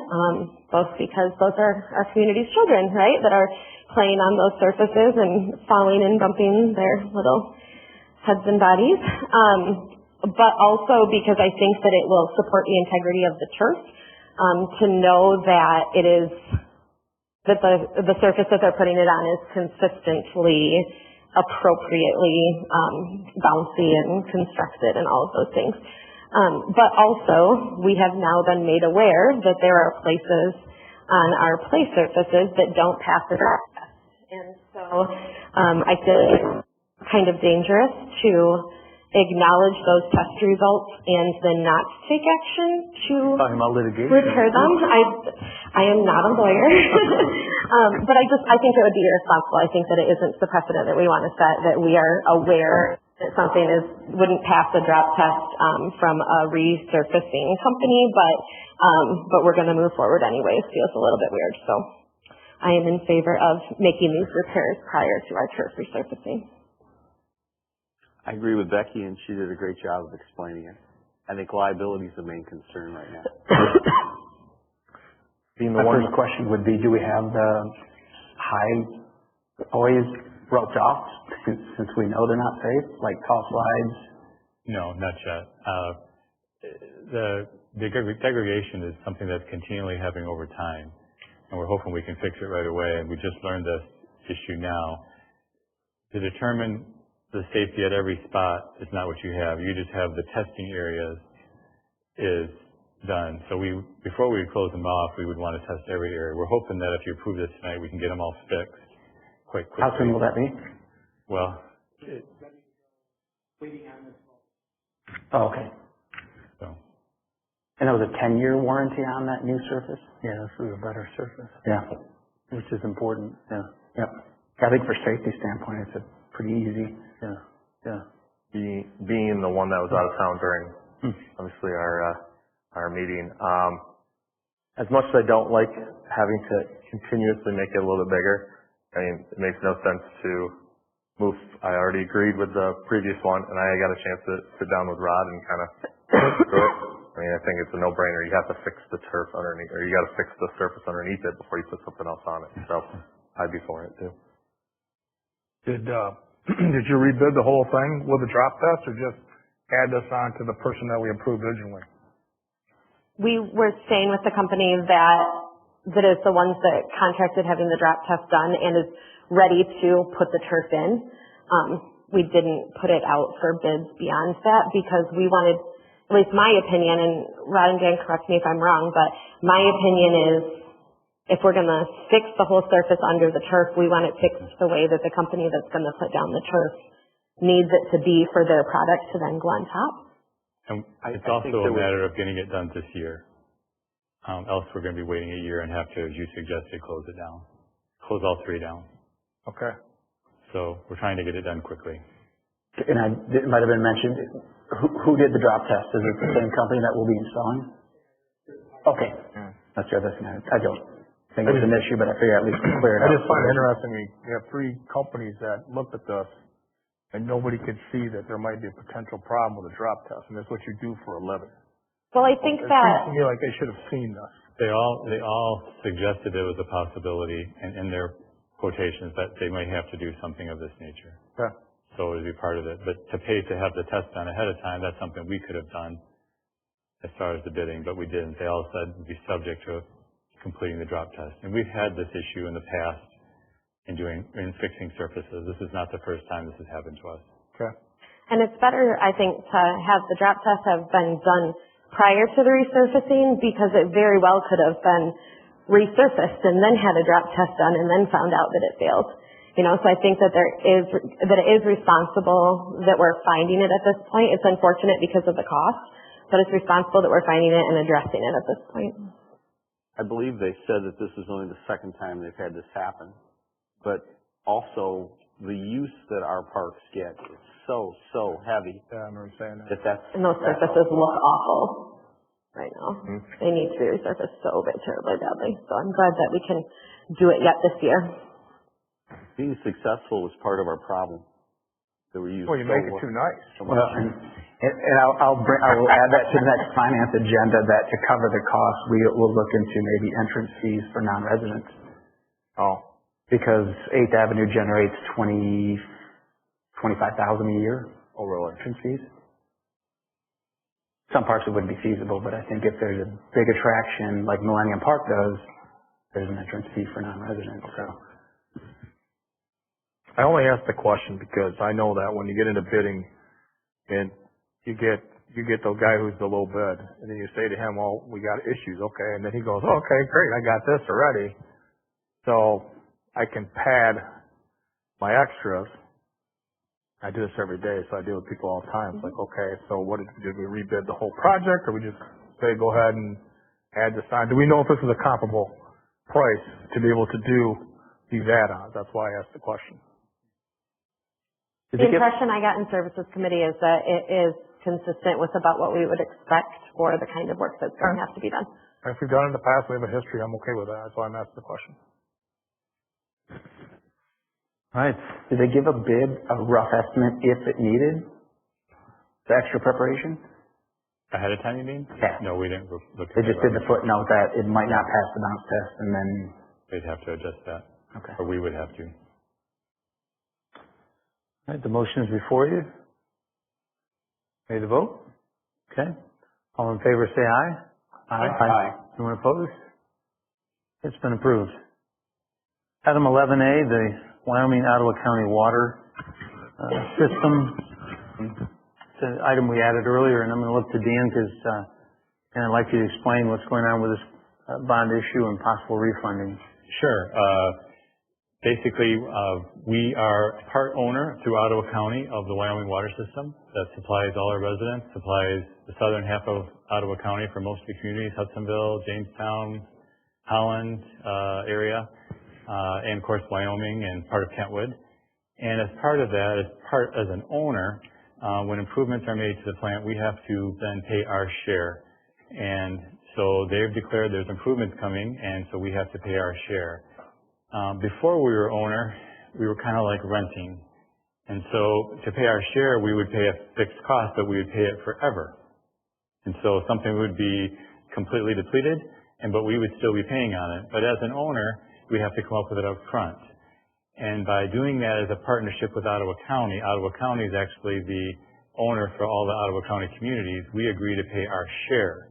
both because those are our community's children, right, that are playing on those surfaces and falling and bumping their little heads and bodies, but also because I think that it will support the integrity of the turf, to know that it is, that the surface that they're putting it on is consistently, appropriately bouncy and constructed and all of those things. But also, we have now been made aware that there are places on our play surfaces that don't pass the drop test. And so I feel it's kind of dangerous to acknowledge those test results and then not take action to repair them. I am not a lawyer, but I think it would be irresponsible. I think that it isn't the precedent that we want to set, that we are aware that something wouldn't pass a drop test from a resurfacing company, but we're going to move forward anyways. Feels a little bit weird. So I am in favor of making these repairs prior to our turf resurfacing. I agree with Becky, and she did a great job of explaining it. I think liability is the main concern right now. My first question would be, do we have the high, always roped off, since we know they're not safe, like tall slides? No, not yet. The degradation is something that's continually happening over time, and we're hoping we can fix it right away. And we just learned this issue now. To determine the safety at every spot is not what you have. You just have the testing areas is done. So before we close them off, we would want to test every area. We're hoping that if you approve this tonight, we can get them all fixed quite quickly. How soon will that be? Well, Oh, okay. so. And it was a 10-year warranty on that new surface? Yeah, this is a better surface, Yeah. which is important. Yeah, Yep. I think for safety standpoint, it's a pretty easy. yeah. Being the one that was out of town during, obviously, our meeting, as much as I don't like having to continuously make it a little bit bigger, I mean, it makes no sense to move. I already agreed with the previous one, and I got a chance to sit down with Rod and kind of through it. I mean, I think it's a no-brainer. You have to fix the turf underneath, or you got to fix the surface underneath it before you put something else on it. So I'd be for it too. Did you rebid the whole thing with a drop test, or just add this on to the person that we approved originally? We were staying with the company that is the ones that contracted having the drop test done and is ready to put the turf in. We didn't put it out for bids beyond that because we wanted at least my opinion, and Rod and Dan, correct me if I'm wrong, but my opinion is if we're going to fix the whole surface under the turf, we want it fixed the way that the company that's going to put down the turf needs it to be for their product to then go on top. And it's also a matter of getting it done this year. Else we're going to be waiting a year and have to, as you suggested, close it down. Close all three down. Okay. So we're trying to get it done quickly. And it might have been mentioned, who did the drop test? Is it the same company that will be installing? Okay. That's the other thing. I don't think it was an issue, but I figure at least clear it I up. just find it interesting, we have 3 companies that looked at this, and nobody could see that there might be a potential problem with a drop test, and that's what you do for a living. Well, I think It that, seems to me like they should have seen this. They all suggested there was a possibility in their quotations that they might have to do something of this nature. Okay. So it would be part of it. But to pay to have the test done ahead of time, that's something we could have done as far as the bidding, but we didn't. They all said we'd be subject to completing the drop test. And we've had this issue in the past in fixing surfaces. This is not the first time this has happened to us. Okay. and it's better, I think, to have the drop test have been done prior to the resurfacing, because it very well could have been resurfaced and then had a drop test done and then found out that it failed. You know, so I think that it is responsible that we're finding it at this point. It's unfortunate because of the cost, but it's responsible that we're finding it and addressing it at this point. I believe they said that this is only the second time they've had this happen, but also the use that our parks get is so heavy. Yeah, I remember saying that. And those surfaces look awful right now. They need to be resurfaced so terribly badly. So I'm glad that we can do it yet this year. Being successful was part of our problem. That we use Well, you make it too nice. Well, and I will add that to the next finance agenda, that to cover the cost, we will look into maybe entrance fees for non-residents. Oh. Because 8th Avenue generates $25,000 a year over entrance fees. Some parks it wouldn't be feasible, but I think if there's a big attraction like Millennium Park does, there's an entrance fee for non-residents. Okay. I only asked the question because I know that when you get into bidding and you get the guy who's the low bid, and then you say to him, well, we got issues, okay, and then he goes, okay, great, I got this already. So I can pad my extras. I do this every day, so I deal with people all the time. It's like, okay, so what did we rebid the whole project, or we just say go ahead and add this on? Do we know if this is a comparable price to be able to do these add-ons? That's why I asked the question. The impression I got in Services Committee is that it is consistent with about what we would expect for the kind of work that's going to have to be done. If we've done it in the past, we have a history, I'm okay with that. That's why I'm asking the question. All right. Did they give a bid, a rough estimate if it needed the extra preparation? Ahead of time, you mean? Yeah. No, we didn't look at They just did the footnote that it might not pass the bounce test, and then... They'd have to adjust that. Okay. Or we would have to. All right, the motion is before you. Ready to vote? Okay. All in favor say aye. Aye. Anyone opposed? It's been approved. Item 11A, the Wyoming-Ottawa County Water System. It's an item we added earlier, and I'm going to look to Dan because I'd like you to explain what's going on with this bond issue and possible refunding. Sure. Basically, we are part owner through Ottawa County of the Wyoming water system that supplies all our residents, supplies the southern half of Ottawa County for most of the communities, Hudsonville, Jamestown, Holland area, and of course Wyoming and part of Kentwood. And as part of that, as an owner, when improvements are made to the plant, we have to then pay our share. And so they've declared there's improvements coming, and so we have to pay our share. Before we were owner, we were kind of like renting. And so to pay our share, we would pay a fixed cost, but we would pay it forever. And so something would be completely depleted, but we would still be paying on it. But as an owner, we have to come up with it up front. And by doing that as a partnership with Ottawa County is actually the owner for all the Ottawa County communities, we agree to pay our share.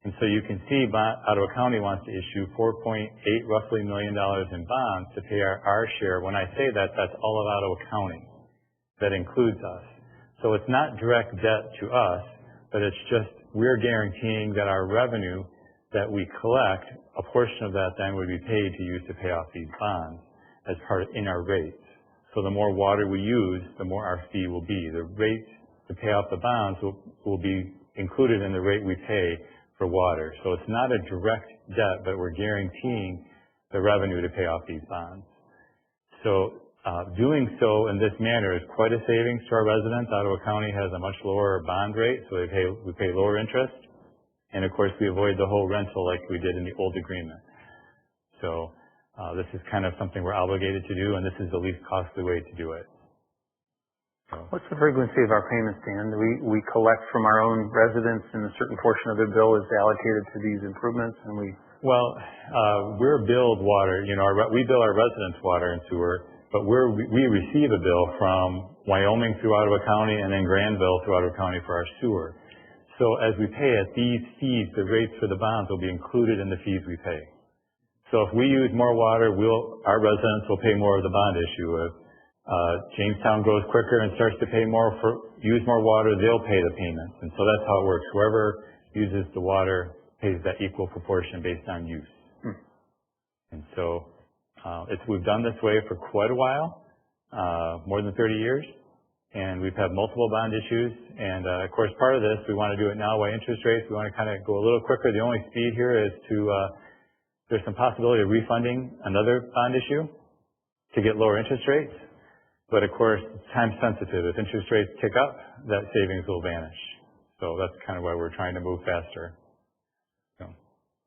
And so you can see Ottawa County wants to issue $4.8 roughly million in bonds to pay our share. When I say that, that's all of Ottawa County. That includes us. So it's not direct debt to us. but it's just we're guaranteeing that our revenue that we collect, a portion of that then would be paid to use to pay off these bonds as part of in our rates. So the more water we use, the more our fee will be. The rate to pay off the bonds will be included in the rate we pay for water. So it's not a direct debt, but we're guaranteeing the revenue to pay off these bonds. So doing so in this manner is quite a savings to our residents. Ottawa County has a much lower bond rate, so we pay lower interest. And of course, we avoid the whole rental like we did in the old agreement. So this is kind of something we're obligated to do, and this is the least costly way to do it. So. What's the frequency of our payments, Dan? We collect from our own residents, and a certain portion of their bill is allocated to these improvements, and we... Well, we're billed water. You know, we bill our residents water and sewer, but we receive a bill from Wyoming through Ottawa County and then Granville through Ottawa County for our sewer. So as we pay it, these fees, the rates for the bonds will be included in the fees we pay. So if we use more water, our residents will pay more of the bond issue. If Jamestown grows quicker and starts to use more water, they'll pay the payments. And so that's how it works. Whoever uses the water pays that equal proportion based on use. And so we've done this way for quite a while, more than 30 years. And we've had multiple bond issues. And of course, part of this, we want to do it now by interest rates. We want to kind of go a little quicker. The only speed here is there's some possibility of refunding another bond issue to get lower interest rates. But of course, it's time sensitive. If interest rates tick up, that savings will vanish. So that's kind of why we're trying to move faster. So.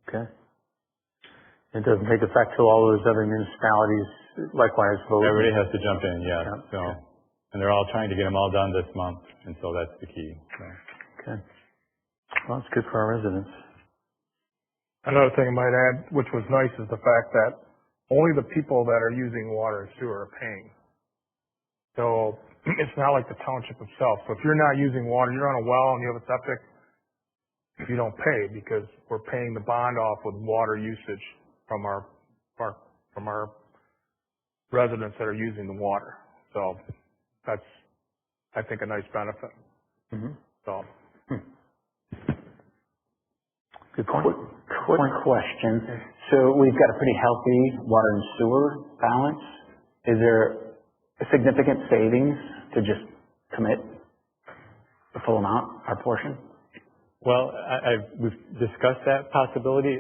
Okay. It doesn't take effect till all those other municipalities likewise vote. Everybody has to jump in, yeah. So, okay. And they're all trying to get them all done this month, and so that's the key. So. Okay. Well, it's good for our residents. Another thing I might add, which was nice, is the fact that only the people that are using water and sewer are paying. So it's not like the township itself. So if you're not using water, you're on a well and you have a septic, you don't pay because we're paying the bond off with water usage from our residents that are using the water. So that's, I think, a nice benefit. Mm-hmm. So. Good point. Quick question. So we've got a pretty healthy water and sewer balance. Is there a significant savings to just commit the full amount, our portion? Well, we've discussed that possibility.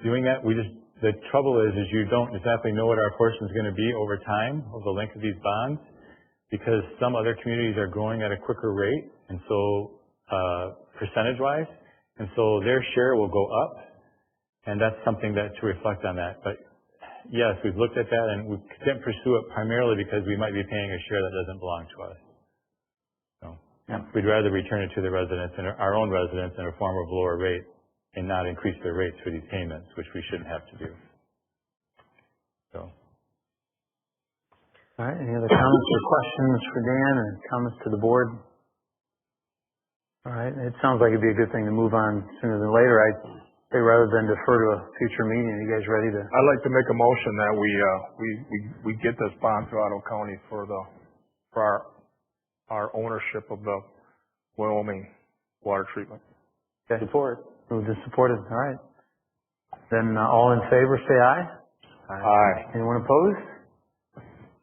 Doing that, the trouble is you don't exactly know what our portion is going to be over time, over the length of these bonds, because some other communities are growing at a quicker rate, and so percentage-wise, and so their share will go up, and that's something to reflect on that. But yes, we've looked at that, and we didn't pursue it primarily because we might be paying a share that doesn't belong to us. So yeah, we'd rather return it to the residents and our own residents in a form of lower rate and not increase their rates for these payments, which we shouldn't have to do. So. All right. Any other comments or questions for Dan, or comments to the board? All right. It sounds like it'd be a good thing to move on sooner than later. I'd say rather than defer to a future meeting, are you guys ready to? I'd like to make a motion that we get this bond to Ottawa County for our ownership of the Wyoming water treatment. Okay. Support. Moved and supported. All right. Then all in favor, say aye. Aye. Anyone opposed?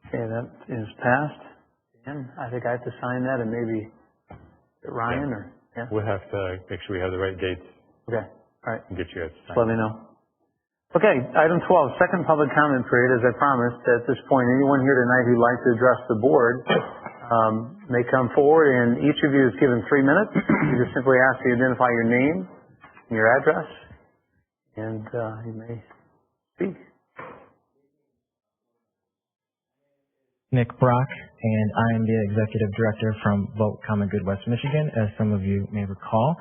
Okay, that is passed. And I think I have to sign that, and maybe Ryan or yeah. We'll have to make sure we have the right dates. Okay. All right. And get you guys to sign. Let me know. Okay, item 12, second public comment period. As I promised, at this point, anyone here tonight who'd like to address the board may come forward, and each of you is given 3 minutes. You just simply ask to identify your name and your address, and you may speak. Nick Brock, and I am the Executive Director from Vote Common Good West Michigan, as some of you may recall.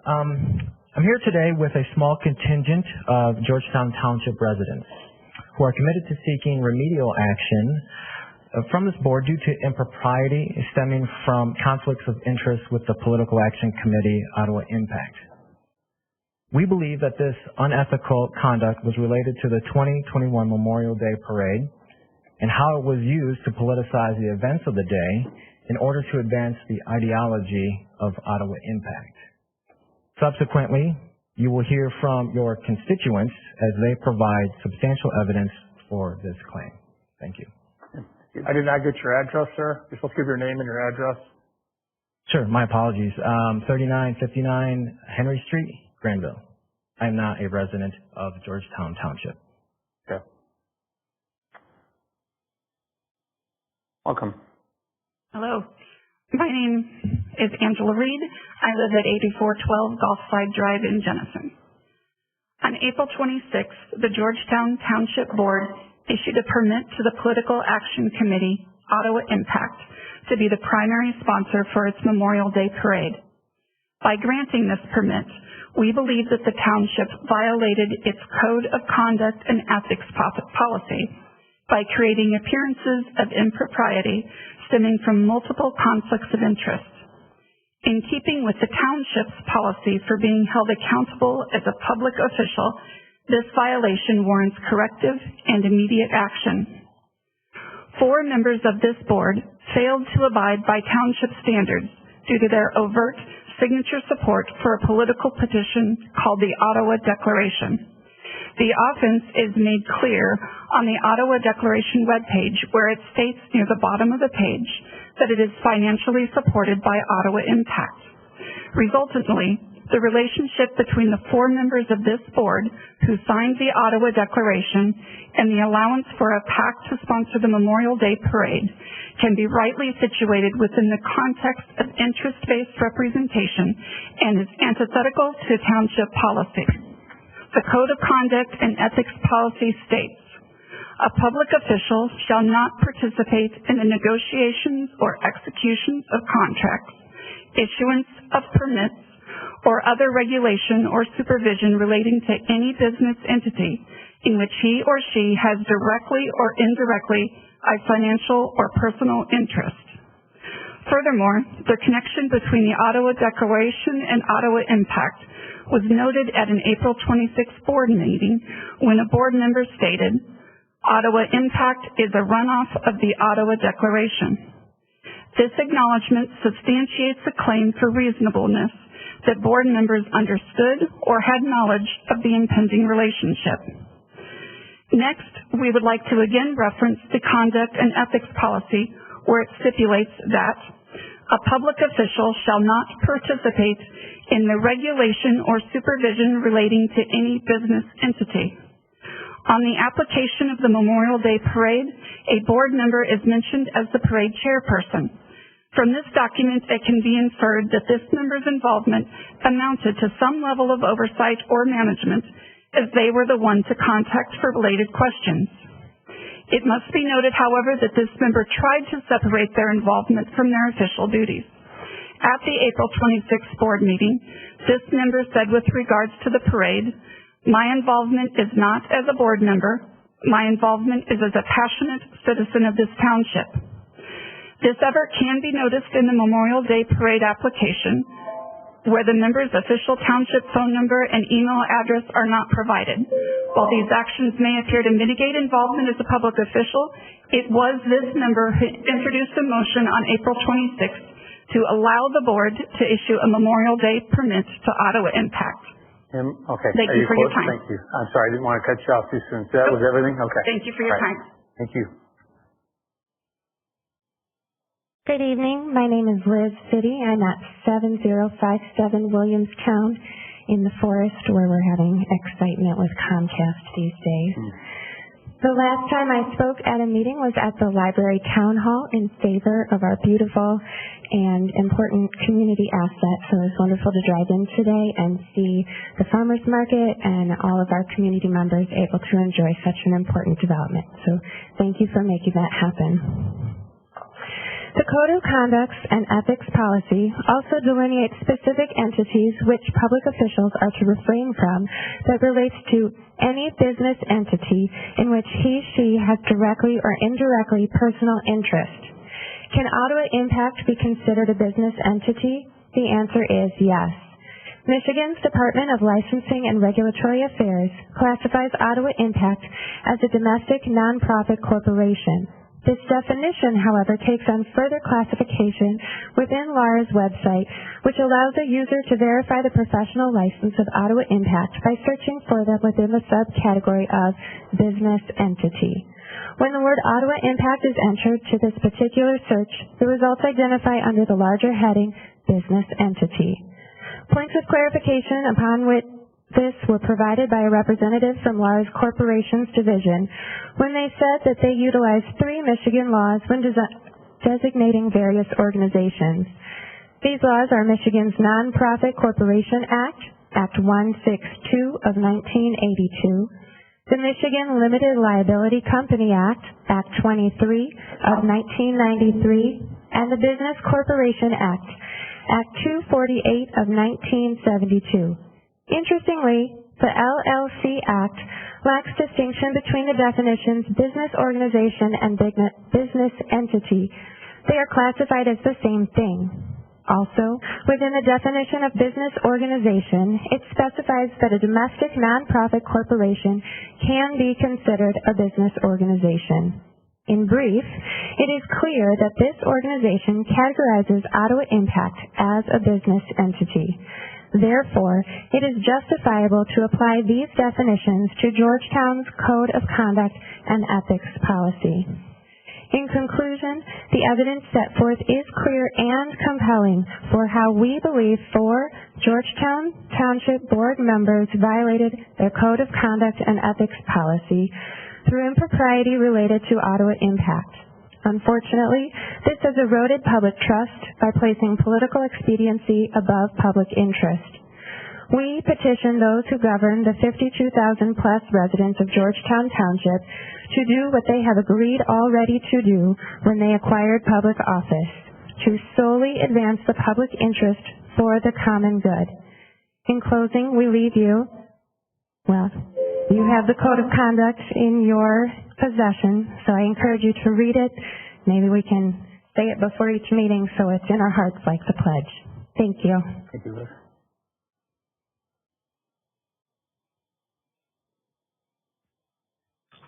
I'm here today with a small contingent of Georgetown Township residents who are committed to seeking remedial action from this board due to impropriety stemming from conflicts of interest with the Political Action Committee, Ottawa Impact. We believe that this unethical conduct was related to the 2021 Memorial Day Parade and how it was used to politicize the events of the day in order to advance the ideology of Ottawa Impact. Subsequently, you will hear from your constituents as they provide substantial evidence for this claim. Thank you. I did not get your address, sir. You're supposed to give your name and your address. Sure, my apologies. 3959 Henry Street, Granville. I am not a resident of Georgetown Township. Okay. Welcome. Hello. My name is Angela Reed. I live at 8412 Gulfside Drive in Jenison. On April 26th, the Georgetown Township Board issued a permit to the Political Action Committee, Ottawa Impact, to be the primary sponsor for its Memorial Day parade. By granting this permit, we believe that the township violated its Code of Conduct and Ethics policy by creating appearances of impropriety stemming from multiple conflicts of interest. In keeping with the township's policy for being held accountable as a public official, this violation warrants corrective and immediate action. 4 members of this board failed to abide by township standards due to their overt signature support for a political petition called the Ottawa Declaration. The offense is made clear on the Ottawa Declaration webpage, where it states near the bottom of the page that it is financially supported by Ottawa Impact. Resultantly, the relationship between the 4 members of this board who signed the Ottawa Declaration and the allowance for a PAC to sponsor the Memorial Day Parade can be rightly situated within the context of interest-based representation and is antithetical to township policy. The Code of Conduct and Ethics policy states, a public official shall not participate in the negotiations or executions of contracts, issuance of permits, or other regulation or supervision relating to any business entity in which he or she has directly or indirectly a financial or personal interest. Furthermore, the connection between the Ottawa Declaration and Ottawa Impact was noted at an April 26th board meeting when a board member stated, Ottawa Impact is a runoff of the Ottawa Declaration. This acknowledgement substantiates the claim for reasonableness that board members understood or had knowledge of the impending relationship. Next, we would like to again reference the Conduct and Ethics policy, where it stipulates that a public official shall not participate in the regulation or supervision relating to any business entity. On the application of the Memorial Day Parade, a board member is mentioned as the parade chairperson. From this document, it can be inferred that this member's involvement amounted to some level of oversight or management, as they were the one to contact for related questions. It must be noted, however, that this member tried to separate their involvement from their official duties. At the April 26th board meeting, this member said with regards to the parade, my involvement is not as a board member, my involvement is as a passionate citizen of this township. This effort can be noticed in the Memorial Day Parade application, where the member's official township phone number and email address are not provided. While these actions may appear to mitigate involvement as a public official, it was this member who introduced a motion on April 26th to allow the board to issue a Memorial Day permit to Ottawa Impact. Okay. Thank you for your time. Thank you. I'm sorry, I didn't want to cut you off too soon. So that was everything? Okay. Thank you for your time. Thank you. Good evening. My name is Liz Fitty. I'm at 7057 Williamstown in the forest, where we're having excitement with Comcast these days. The last time I spoke at a meeting was at the library town hall in favor of our beautiful and important community asset. So it was wonderful to drive in today and see the farmers market and all of our community members able to enjoy such an important development. So thank you for making that happen. The Code of Conduct and Ethics policy also delineates specific entities which public officials are to refrain from that relates to any business entity in which he/she has directly or indirectly personal interest. Can Ottawa Impact be considered a business entity? The answer is yes. Michigan's Department of Licensing and Regulatory Affairs classifies Ottawa Impact as a domestic nonprofit corporation. This definition, however, takes on further classification within LARA's website, which allows a user to verify the professional license of Ottawa Impact by searching for them within the subcategory of business entity. When the word Ottawa Impact is entered to this particular search, the results identify under the larger heading, business entity. Points of clarification upon which this were provided by a representative from LARA's Corporations Division when they said that they utilized 3 Michigan laws when designating various organizations. These laws are Michigan's Nonprofit Corporation Act, Act 162 of 1982, the Michigan Limited Liability Company Act, Act 23 of 1993, and the Business Corporation Act, Act 248 of 1972. Interestingly, the LLC Act lacks distinction between the definitions business organization and business entity. They are classified as the same thing. Also, within the definition of business organization, it specifies that a domestic nonprofit corporation can be considered a business organization. In brief, it is clear that this organization categorizes Ottawa Impact as a business entity. Therefore, it is justifiable to apply these definitions to Georgetown's Code of Conduct and Ethics Policy. In conclusion, the evidence set forth is clear and compelling for how we believe 4 Georgetown Township Board members violated their Code of Conduct and Ethics Policy through impropriety related to Ottawa Impact. Unfortunately, this has eroded public trust by placing political expediency above public interest. We petition those who govern the 52,000-plus residents of Georgetown Township to do what they have agreed already to do when they acquired public office, to solely advance the public interest for the common good. In closing, we leave you, well, you have the Code of Conduct in your possession, so I encourage you to read it. Maybe we can say it before each meeting so it's in our hearts like the pledge. Thank you. Thank you, Liz.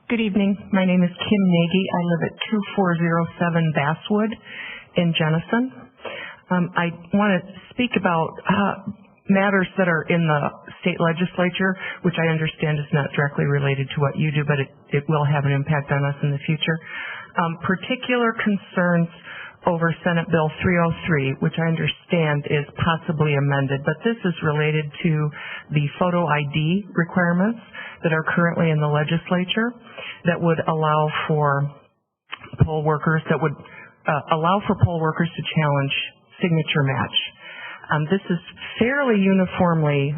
Good evening. My name is Kim Nagy. I live at 2407 Basswood in Jenison. I want to speak about matters that are in the state legislature, which I understand is not directly related to what you do, but it will have an impact on us in the future. Particular concerns over Senate Bill 303, which I understand is possibly amended, but this is related to the photo ID requirements that are currently in the legislature that would allow for poll workers, to challenge signature match. This is fairly uniformly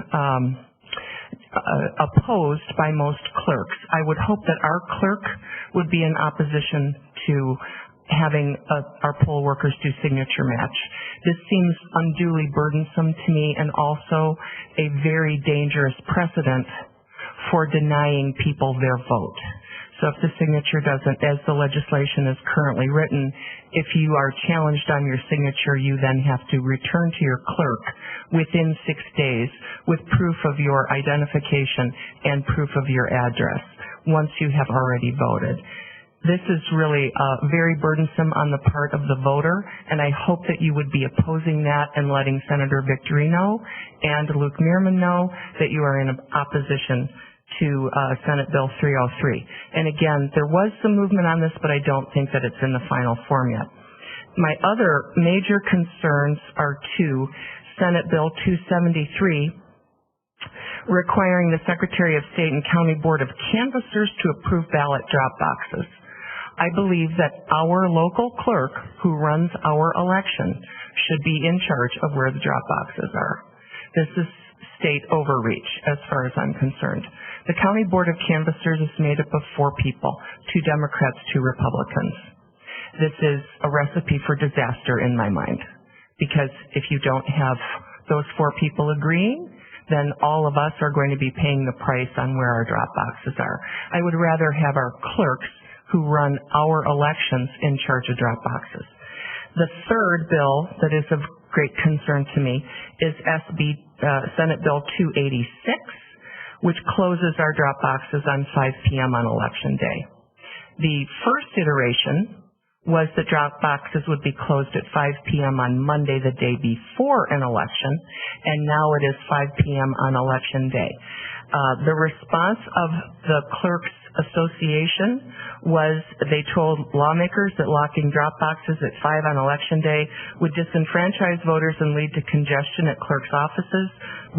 opposed by most clerks. I would hope that our clerk would be in opposition to having our poll workers do signature match. This seems unduly burdensome to me and also a very dangerous precedent for denying people their vote. So if the signature doesn't, as the legislation is currently written, if you are challenged on your signature, you then have to return to your clerk within 6 days with proof of your identification and proof of your address once you have already voted. This is really very burdensome on the part of the voter, and I hope that you would be opposing that and letting Senator Victorino and Luke Meerman know that you are in opposition to Senate Bill 303. And again, there was some movement on this, but I don't think that it's in the final form yet. My other major concerns are to Senate Bill 273, requiring the Secretary of State and County Board of Canvassers to approve ballot drop boxes. I believe that our local clerk who runs our election should be in charge of where the drop boxes are. This is state overreach as far as I'm concerned. The County Board of Canvassers is made up of 4 people, 2 Democrats, 2 Republicans. This is a recipe for disaster in my mind, because if you don't have those 4 people agreeing, then all of us are going to be paying the price on where our drop boxes are. I would rather have our clerks who run our elections in charge of drop boxes. The third bill that is of great concern to me is Senate Bill 286, which closes our drop boxes on 5 p.m. on Election Day. The first iteration was that drop boxes would be closed at 5 p.m. on Monday, the day before an election, and now it is 5 p.m. on Election Day. The response of the Clerks Association was they told lawmakers that locking drop boxes at 5 on Election Day would disenfranchise voters and lead to congestion at clerks' offices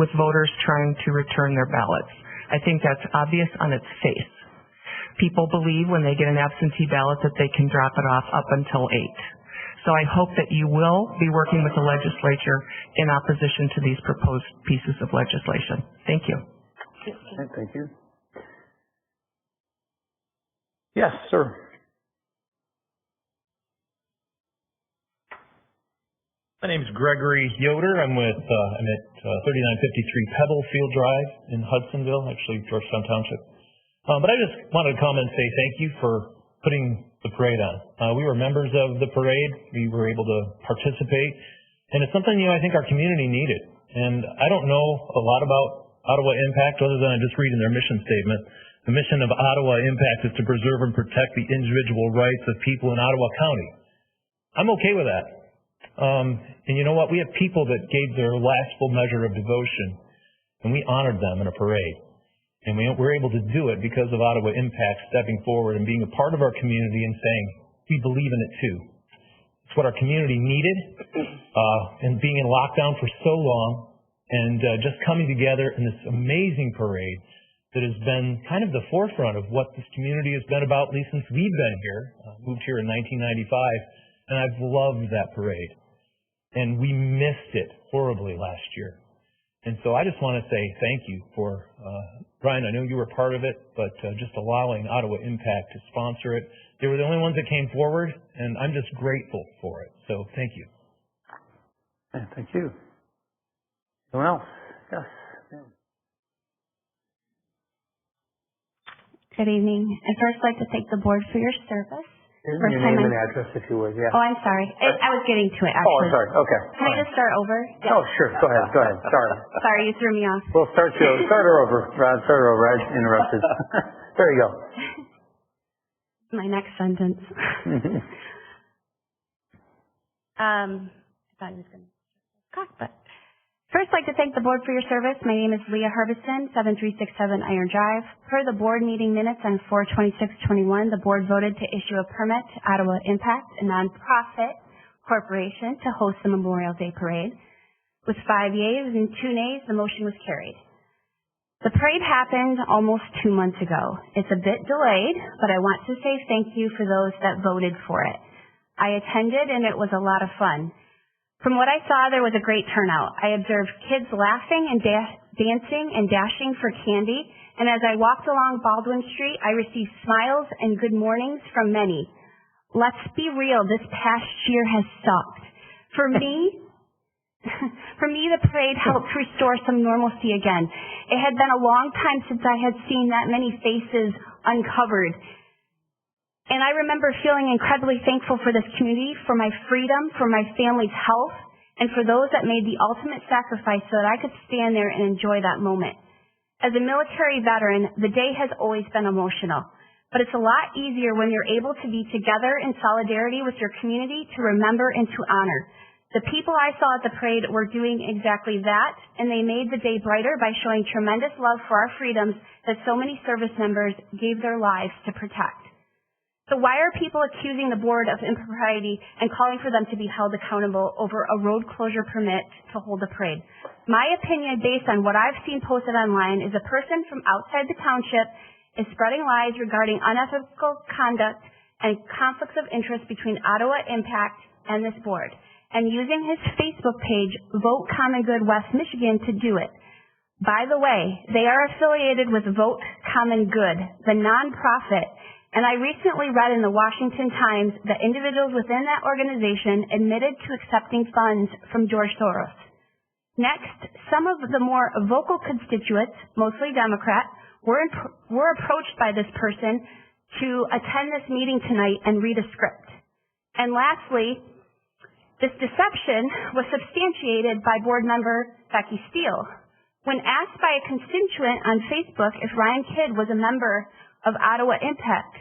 with voters trying to return their ballots. I think that's obvious on its face. People believe when they get an absentee ballot that they can drop it off up until 8. So I hope that you will be working with the legislature in opposition to these proposed pieces of legislation. Thank you. Okay, thank you. Yes, sir. My name is Gregory Yoder. I'm at 3953 Pebble Field Drive in Hudsonville, actually Georgetown Township. But I just wanted to comment and say thank you for putting the parade on. We were members of the parade. We were able to participate. And it's something, I think our community needed. And I don't know a lot about Ottawa Impact other than I just read in their mission statement. The mission of Ottawa Impact is to preserve and protect the individual rights of people in Ottawa County. I'm okay with that. And you know what? We have people that gave their last full measure of devotion, and we honored them in a parade. And we were able to do it because of Ottawa Impact stepping forward and being a part of our community and saying, we believe in it too. It's what our community needed, and being in lockdown for so long, and just coming together in this amazing parade that has been kind of the forefront of what this community has been about, at least since we've been here, moved here in 1995, and I've loved that parade. And we missed it horribly last year. And so I just want to say thank you for, Brian, I know you were part of it, but just allowing Ottawa Impact to sponsor it. They were the only ones that came forward, and I'm just grateful for it. So thank you. Yeah, thank you. Anyone else? Yes. Good evening. I'd first like to thank the board for your service. Your name and address, if you would, yeah. Oh, I'm sorry. I was getting to it, actually. Oh, I'm sorry. Okay. Can I just start over? Yeah. Oh, sure. Go ahead. Sorry. Sorry, you threw me off. We'll start her over. Rod, start her over. I interrupted. There you go. My next sentence. I thought he was going to talk, but first, I'd like to thank the board for your service. My name is Leah Herbison, 7367 Iron Drive. Per the board meeting minutes on 4/26/21, the board voted to issue a permit to Ottawa Impact, a nonprofit corporation, to host the Memorial Day Parade. With 5 yeas and 2 nays, the motion was carried. The parade happened almost 2 months ago. It's a bit delayed, but I want to say thank you for those that voted for it. I attended, and it was a lot of fun. From what I saw, there was a great turnout. I observed kids laughing and dancing and dashing for candy, and as I walked along Baldwin Street, I received smiles and good mornings from many. Let's be real, this past year has sucked. For me, the parade helped restore some normalcy again. It had been a long time since I had seen that many faces uncovered. And I remember feeling incredibly thankful for this community, for my freedom, for my family's health, and for those that made the ultimate sacrifice so that I could stand there and enjoy that moment. As a military veteran, the day has always been emotional, but it's a lot easier when you're able to be together in solidarity with your community to remember and to honor. The people I saw at the parade were doing exactly that, and they made the day brighter by showing tremendous love for our freedoms that so many service members gave their lives to protect. So why are people accusing the board of impropriety and calling for them to be held accountable over a road closure permit to hold a parade? My opinion, based on what I've seen posted online, is a person from outside the township is spreading lies regarding unethical conduct and conflicts of interest between Ottawa Impact and this board, and using his Facebook page, Vote Common Good West Michigan, to do it. By the way, they are affiliated with Vote Common Good, the nonprofit. And I recently read in the Washington Times that individuals within that organization admitted to accepting funds from George Soros. Next, some of the more vocal constituents, mostly Democrat, were approached by this person to attend this meeting tonight and read a script. And lastly, this deception was substantiated by board member Becky Steele. When asked by a constituent on Facebook if Ryan Kidd was a member of Ottawa Impact,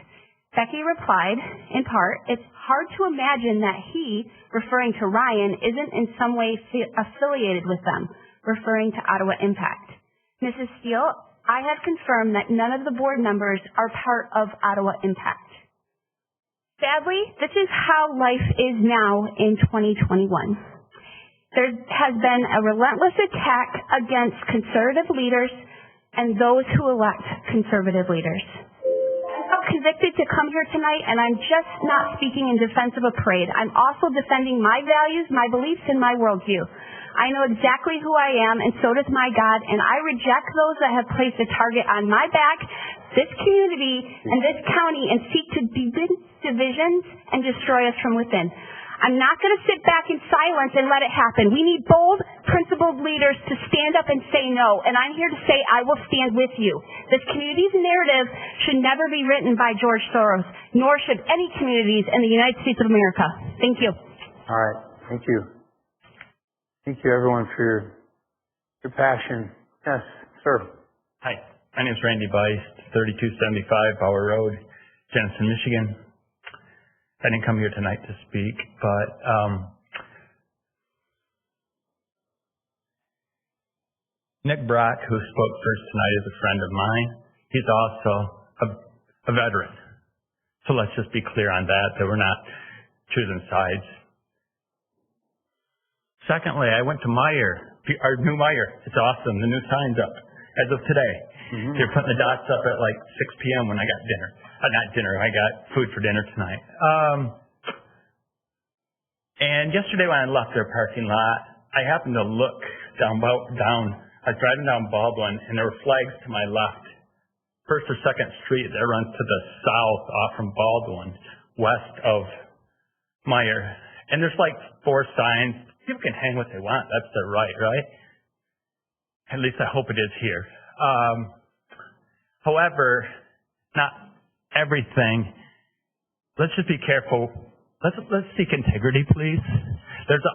Becky replied, in part, it's hard to imagine that he, referring to Ryan, isn't in some way affiliated with them, referring to Ottawa Impact. Mrs. Steele, I have confirmed that none of the board members are part of Ottawa Impact. Sadly, this is how life is now in 2021. There has been a relentless attack against conservative leaders and those who elect conservative leaders. I'm convicted to come here tonight, and I'm just not speaking in defense of a parade. I'm also defending my values, my beliefs, and my worldview. I know exactly who I am, and so does my God, and I reject those that have placed a target on my back, this community, and this county, and seek to deepen divisions and destroy us from within. I'm not going to sit back in silence and let it happen. We need bold, principled leaders to stand up and say no, and I'm here to say I will stand with you. This community's narrative should never be written by George Soros, nor should any communities in the United States of America. Thank you. All right. Thank you. Thank you, everyone, for your passion. Yes, sir. Hi. My name is Randy Beist, 3275 Bauer Road, Jensen, Michigan. I didn't come here tonight to speak, but Nick Brock, who spoke first tonight, is a friend of mine. He's also a veteran. So let's just be clear on that we're not choosing sides. Secondly, I went to Meijer, our new Meijer. It's awesome. The new sign's up as of today. Mm-hmm. They're putting the dots up at like 6 p.m. when I got dinner. Not dinner, I got food for dinner tonight. And yesterday when I left their parking lot, I happened to look down, I was driving down Baldwin, and there were flags to my left. First or Second Street that runs to the south off from Baldwin, west of Meijer. And there's like 4 signs. People can hang what they want. That's their right, right? At least I hope it is here. However, not everything. Let's just be careful. Let's seek integrity, please. There's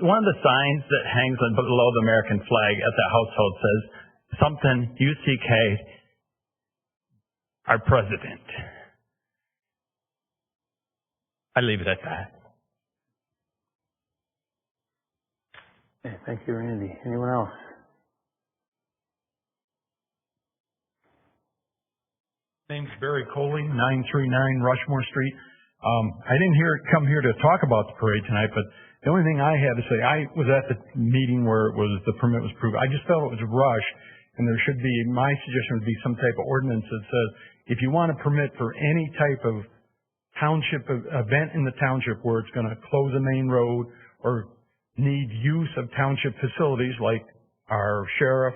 one of the signs that hangs below the American flag at the household says something UCK, our president. I leave it at that. Okay, thank you, Randy. Anyone else? Name's Barry Coley, 939 Rushmore Street. I didn't come here to talk about the parade tonight, but the only thing I had to say, I was at the meeting where the permit was approved. I just felt it was rushed, and there should be, my suggestion would be some type of ordinance that says, if you want a permit for any type of township event in the township where it's going to close a main road or need use of township facilities like our sheriff,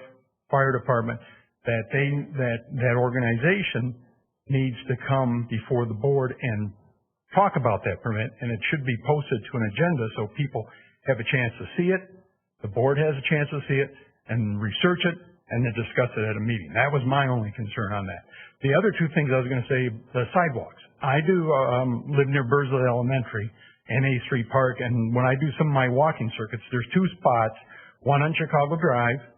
fire department, that organization needs to come before the board and talk about that permit, and it should be posted to an agenda so people have a chance to see it, the board has a chance to see it, and research it, and then discuss it at a meeting. That was my only concern on that. The other 2 things I was going to say, the sidewalks. I do live near Burzley Elementary and A3 Park, and when I do some of my walking circuits, there's 2 spots, one on Chicago Drive,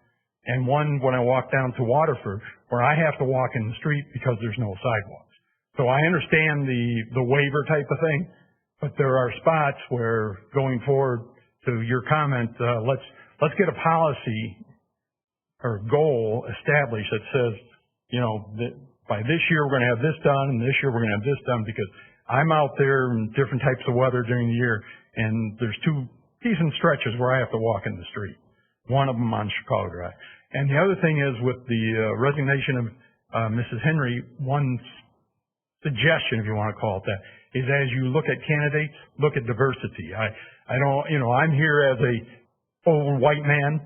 and one when I walk down to Waterford, where I have to walk in the street because there's no sidewalks. So I understand the waiver type of thing, but there are spots where, going forward to your comment, let's get a policy or goal established that says, that by this year we're going to have this done, and this year we're going to have this done, because I'm out there in different types of weather during the year, and there's 2 decent stretches where I have to walk in the street. One of them on Chicago Drive. And the other thing is, with the resignation of Mrs. Henry, one suggestion, if you want to call it that, is as you look at candidates, look at diversity. I don't, I'm here as a old white man,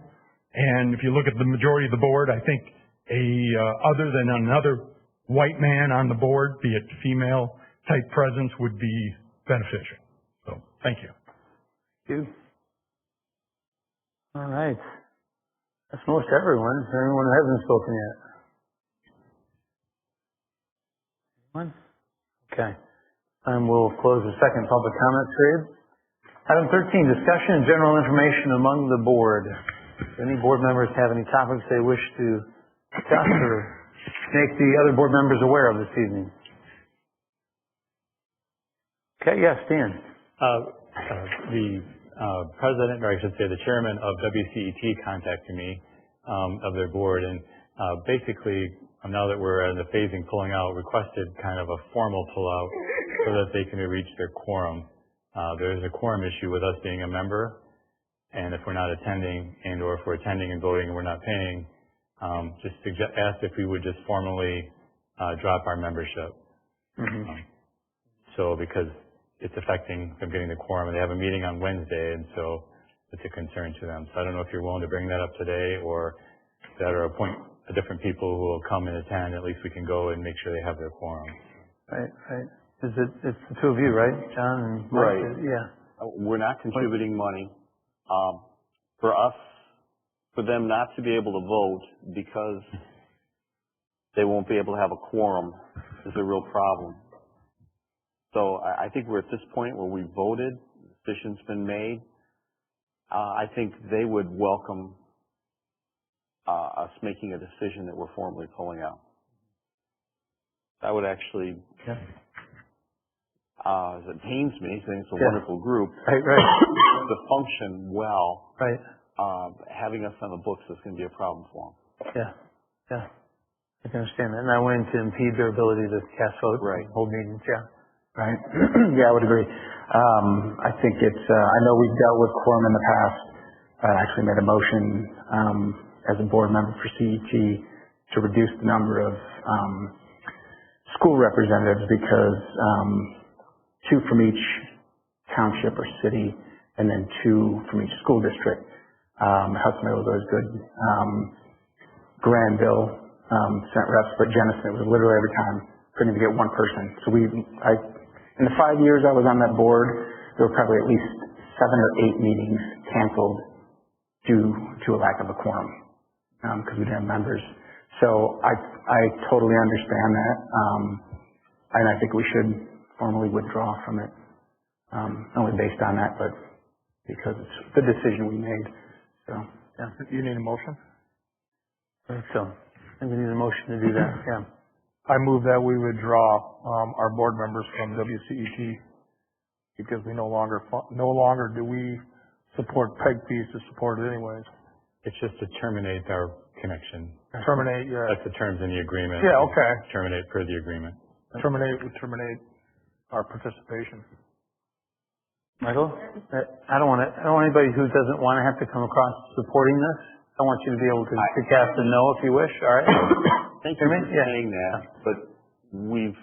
and if you look at the majority of the board, I think other than another white man on the board, be it female type presence, would be beneficial. So, thank you. Thank you. All right. That's most everyone. Is there anyone who hasn't spoken yet? Anyone? Okay. And we'll close the second public comment period. Item 13, discussion and general information among the board. Do any board members have any topics they wish to discuss or make the other board members aware of this evening? Okay, yes, Dan. The president, or I should say the chairman of WCET contacted me of their board, and basically, now that we're in the phasing pulling out, requested kind of a formal pullout so that they can reach their quorum. There is a quorum issue with us being a member, and if we're not attending, and or if we're attending and voting and we're not paying, just ask if we would just formally drop our membership. So because it's affecting them getting the quorum, and they have a meeting on Wednesday, and so it's a concern to them. So I don't know if you're willing to bring that up today, or that, or appoint different people who will come and attend. At least we can go and make sure they have their quorum. Right. It's the two of you, right, John and Mike? Right. Yeah. We're not contributing money. For them not to be able to vote because they won't be able to have a quorum is a real problem. So I think we're at this point where we voted, the decision's been made. I think they would welcome us making a decision that we're formally pulling out. That would actually, it pains me, I think it's a wonderful group. Right. To function well, Right. Having us on the books is going to be a problem for them. Yeah. I can understand that. And I went to impede their ability to cast votes, Right. hold meetings, Right. Yeah, I would agree. I think I know we've dealt with quorum in the past. I actually made a motion as a board member for CET to reduce the number of school representatives because 2 from each township or city and then 2 from each school district. Hudsonville was always good. Granville sent reps, but Jenison, it was literally every time. Couldn't even get one person. So in the 5 years I was on that board, there were probably at least 7 or 8 meetings canceled due to a lack of a quorum because we didn't have members. So I totally understand that, and I think we should formally withdraw from it, not only based on that, but because it's the decision we made. So You need a motion? I think so. I think we need a motion to do that, yeah. I move that we withdraw our board members from WCET because we no longer do we support PEG fees to support it anyways. It's just to terminate our connection. Terminate, yeah. That's the terms in the agreement. Yeah, okay. Terminate per the agreement. Terminate our participation. Michael? I don't want anybody who doesn't want to have to come across supporting this. I want you to be able to cast a no if you wish, all right? Thank you for saying that, but we've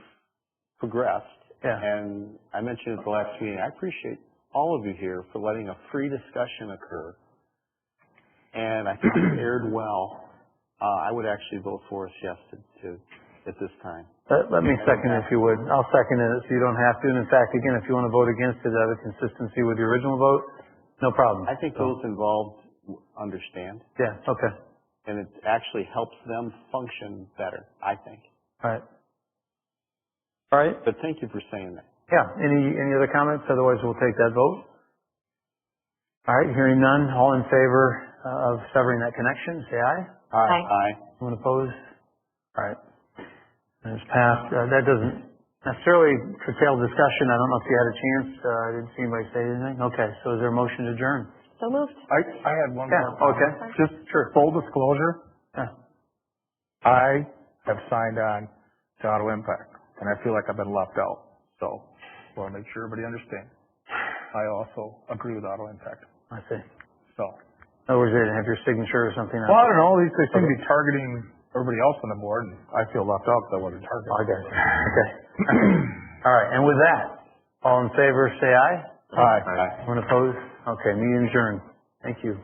progressed. Yeah. And I mentioned at the last meeting, I appreciate all of you here for letting a free discussion occur. And I think it aired well. I would actually vote for us yes to at this time. Let me second it if you would. I'll second it so you don't have to. And in fact, again, if you want to vote against it out of consistency with the original vote, no problem. I think those involved understand. Yeah, okay. And it actually helps them function better, I think. All right. But thank you for saying that. Yeah. Any other comments? Otherwise, we'll take that vote. All right. Hearing none. All in favor of severing that connection, say aye. Aye. Anyone opposed? All right. And it's passed. That doesn't necessarily curtail discussion. I don't know if you had a chance. I didn't see anybody say anything. Okay. So is there a motion to adjourn? So moved. I had one more. Okay. Just full disclosure. Yeah. I have signed on to Auto Impact, and I feel like I've been left out. So, I want to make sure everybody understands. I also agree with Auto Impact. I see. So. In other words, they didn't have your signature or something? Well, I don't know. They seem to be targeting everybody else on the board, and I feel left out because I wasn't targeted. I got you. Okay. All right. And with that, all in favor, say aye. Aye. Anyone opposed? Okay. Meeting adjourned. Thank you.